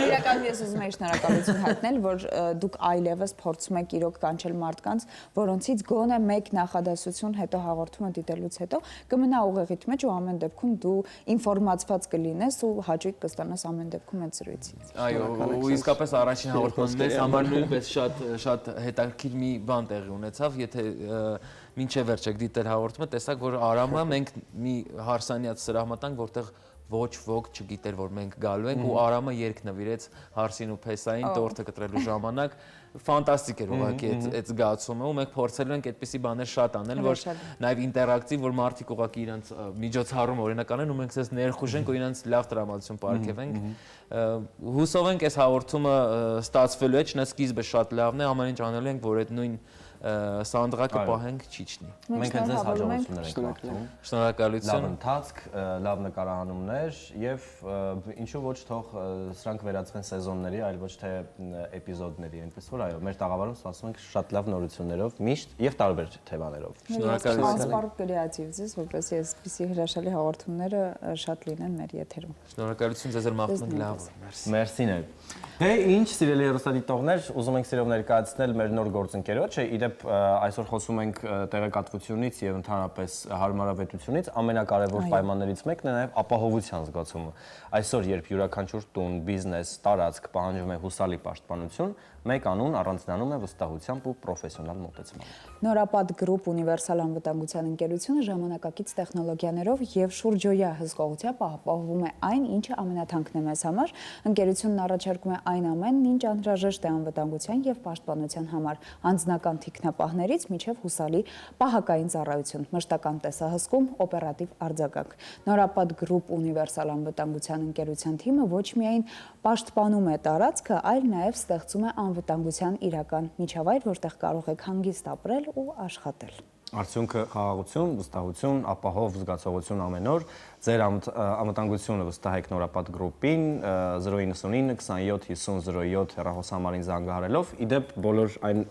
Իրականում ես ուզում եմ շնորհակալություն հայտնել, որ դուք այլևս փորձում եք իրոք կանչել մարդկանց, որոնցից գոնե մեկ նախադասություն հետո հաղորդումը դիտելուց հետո կմնա ուղեղիդ մեջ ու ամեն դեպքում դու ինֆորմացված կլինես ու հաճույք կստանաս ամեն դեպքում այդ զրույցից։ Այո, ու իսկապես առաջին հաղորդման մեզ համար նույնպես շատ հետաքրքիր մի բան տեղի ունեցավ, եթե մինչև վերջ եք դիտել հաղորդումը, տեսակ, որ Արամը մենք մի հարսանյաց սրահ մտանք, որտեղ ոչ ոք չգիտեր, որ մենք գալու ենք ու Արամը երգ նվիրեց Հարսին ու Փեսային տորթը կտրելու ժամանակ, ֆանտաստիկ էր ուղղակի այդ զգացումը ու մենք փորձելու ենք այդպիսի բաներ շատ անել, որ նաև ինտերակտիվ, որ մարդիկ ուղղակի իրենց միջոցառում օրինակ անեն ու մենք ցես ներխուժենք ու իրենց լավ տրամադրություն պարգևենք։ Հուսով ենք այս հաղորդումը ստացվելու է, չնայած սկիզբը շատ լավն է, ամեն ինչ անելու ենք, որ այդ նույն Սանդրա կպահենք Չիչնի։ Մենք ձեզ հաջողություններ ենք մաղթում։ Շնորհակալություն։ Լավ ընթացք, լավ նկարահանումներ եւ ինչու ոչ թող սրանք վերածվեն սեզոնների, այլ ոչ թե էպիզոդների, այնպես որ այո, մեր տաղավարում սպասում ենք շատ լավ նորություններով, միշտ եւ տարբեր թեմաներով։ Շնորհակալություն։ Անսպառ կրեատիվ ձեզ, որպեսզի այսպիսի հրաշալի հաղորդումները շատ լինեն մեր եթերում։ Շնորհակալություն ձեզ մաղթում ենք լավ։ Մերսին է։ Դե ինչ սիրելի հեռուստադիտողներ, ուզում ենք սիրով ներկայացնել մեր նոր գործընկերոջը։ Իդեպ այսօր խոսում ենք տեղեկատվությունից եւ ընդհանրապես հարմարավետությունից, ամենակարևոր պայմաններից մեկն է նաեւ ապահովության զգացումը։ Այսօր երբ յուրաքանչյուր տուն, բիզնես, տարածք պահանջում է հուսալի պաշտպանություն, մեկ անուն առանձնանում է վստահությամբ ու պրոֆեսիոնալ մոտեցմամբ։ Նորապատ գրուպ ունիվերսալ անվտանգության ընկերությունը ժամանակակից տեխնոլոգիաներով եւ շուրջօրյա հսկողությամբ ապահովում է այն, ինչը ամենաթանկն է մեզ համար։ Ընկերությունն առաջարկում է այն ամենն, ինչ անհրաժեշտ է անվտանգության եւ պաշտպանության համար, անձնական թիկնապահներից մինչեւ հուսալի պահակային ծառայություն, մշտական տեսահսկում, օպերատիվ արձագանք։ Նորապատ գրուպ ունիվերսալ անվտանգության ընկերության թիմը ոչ միայն պաշտպանում է տարածքը, այլ նաեւ ստեղծում է անվտանգության իրական միջավայր, որտեղ կարող եք հանգիստ ապրել ու աշխատել։ Արդյունքը խաղաղություն, վստահություն, ապահով զգացողություն ամեն օր։ Ձեր անվտանգությունը վստահեք Նորապատ գրուպին 099 27 50 07 հեռախոսահամարին զանգահարելով։ Իդեպ բոլոր այն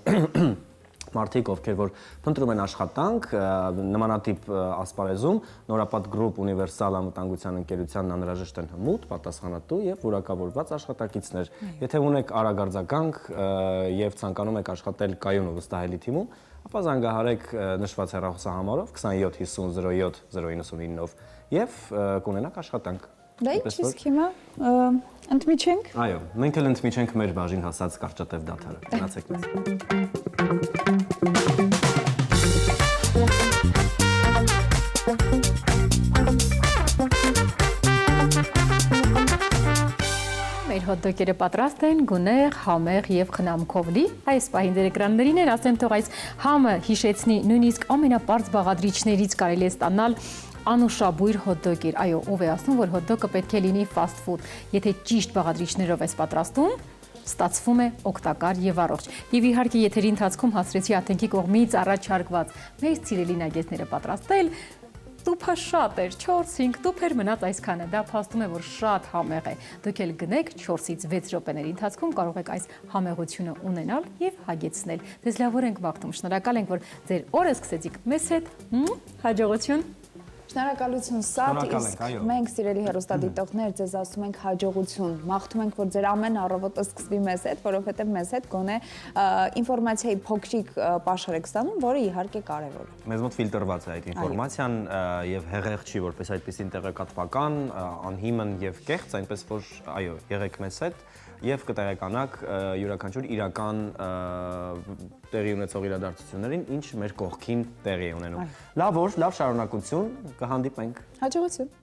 մարդիկ, ովքեր որ փնտրում են աշխատանք նմանատիպ ասպարեզում, Նորապատ գրուպ ունիվերսալ անվտանգության ընկերությանն անհրաժեշտ են հմուտ, պատասխանատու եւ որակավորված աշխատակիցներ։ Եթե ունեք արագարձագանք եւ ցանկանում եք աշխատել կայուն ու վստահելի թիմում, ապա զանգահարեք նշված հեռախոսահամարով 27 50 07 099-ով եւ կունենաք աշխատանք։ Դա իսկ հիմա ընդմիջենք։ Այո, մենք էլ ընդմիջենք մեր բաժին հասած կարճատև դադարը։ Գնացեք մեզ։ Մեր հոթ-դոգերը պատրաստ են, գունեղ, համեղ եւ խնամքով լի։ Այս պահին դեր էկրաններին են, ասեմ թող այս համը հիշեցնի նույնիսկ ամենապարզ բաղադրիչներից կարելի է ստանալ անուշաբույր հոթ-դոգեր։ Այո, ով է ասում, որ հոթ-դոգը պետք է լինի fast food։ Եթե ճիշտ բաղադրիչներով ես պատրաստում, ստացվում է օգտակար եւ առողջ։ Եվ իհարկե եթերի ընթացքում հասրեցի աթենքի կողմից առաջարկված մեծ սիրելի նագեզները պատրաստել տուփը շատ էր, 4-5 տուփեր մնաց այսքանը, դա փաստում է, որ շատ համեղ է։ Դուք էլ գնեք 4-ից 6 րոպեների ընթացքում կարող եք այս համեղությունը ունենալ եւ հագեցնել։ Ձեզ լավ օր ենք մաղթում, շնորհակալ ենք, որ ձեր օրը սկսեցիք մեզ հետ, հաջողություն։ Շնորհակալություն Սաթ, իսկ մենք սիրելի հեռուստադիտողներ ձեզ ասում ենք հաջողություն, մաղթում ենք, որ ձեր ամեն առավոտը սկսվի մեզ հետ, որովհետև մեզ հետ գոնե ինֆորմացիայի փոքրիկ պաշար եք ստանում, որը իհարկե կարևոր է։ Մեզ մոտ ֆիլտրված է այդ ինֆորմացիան եւ հեղեղ չի, որպես այդպեսին տեղեկատվական, անհիմն եւ կեղծ, այնպես որ այո, եղեք մեզ հետ եւ կտեղեկանաք յուրաքանչյուր իրական տեղի ունեցող իրադարձություններին, ինչ մեր կողքին տեղի է ունենում։ Լավ օր, լավ շարունակություն, կհանդիպենք։ Հաջողություն։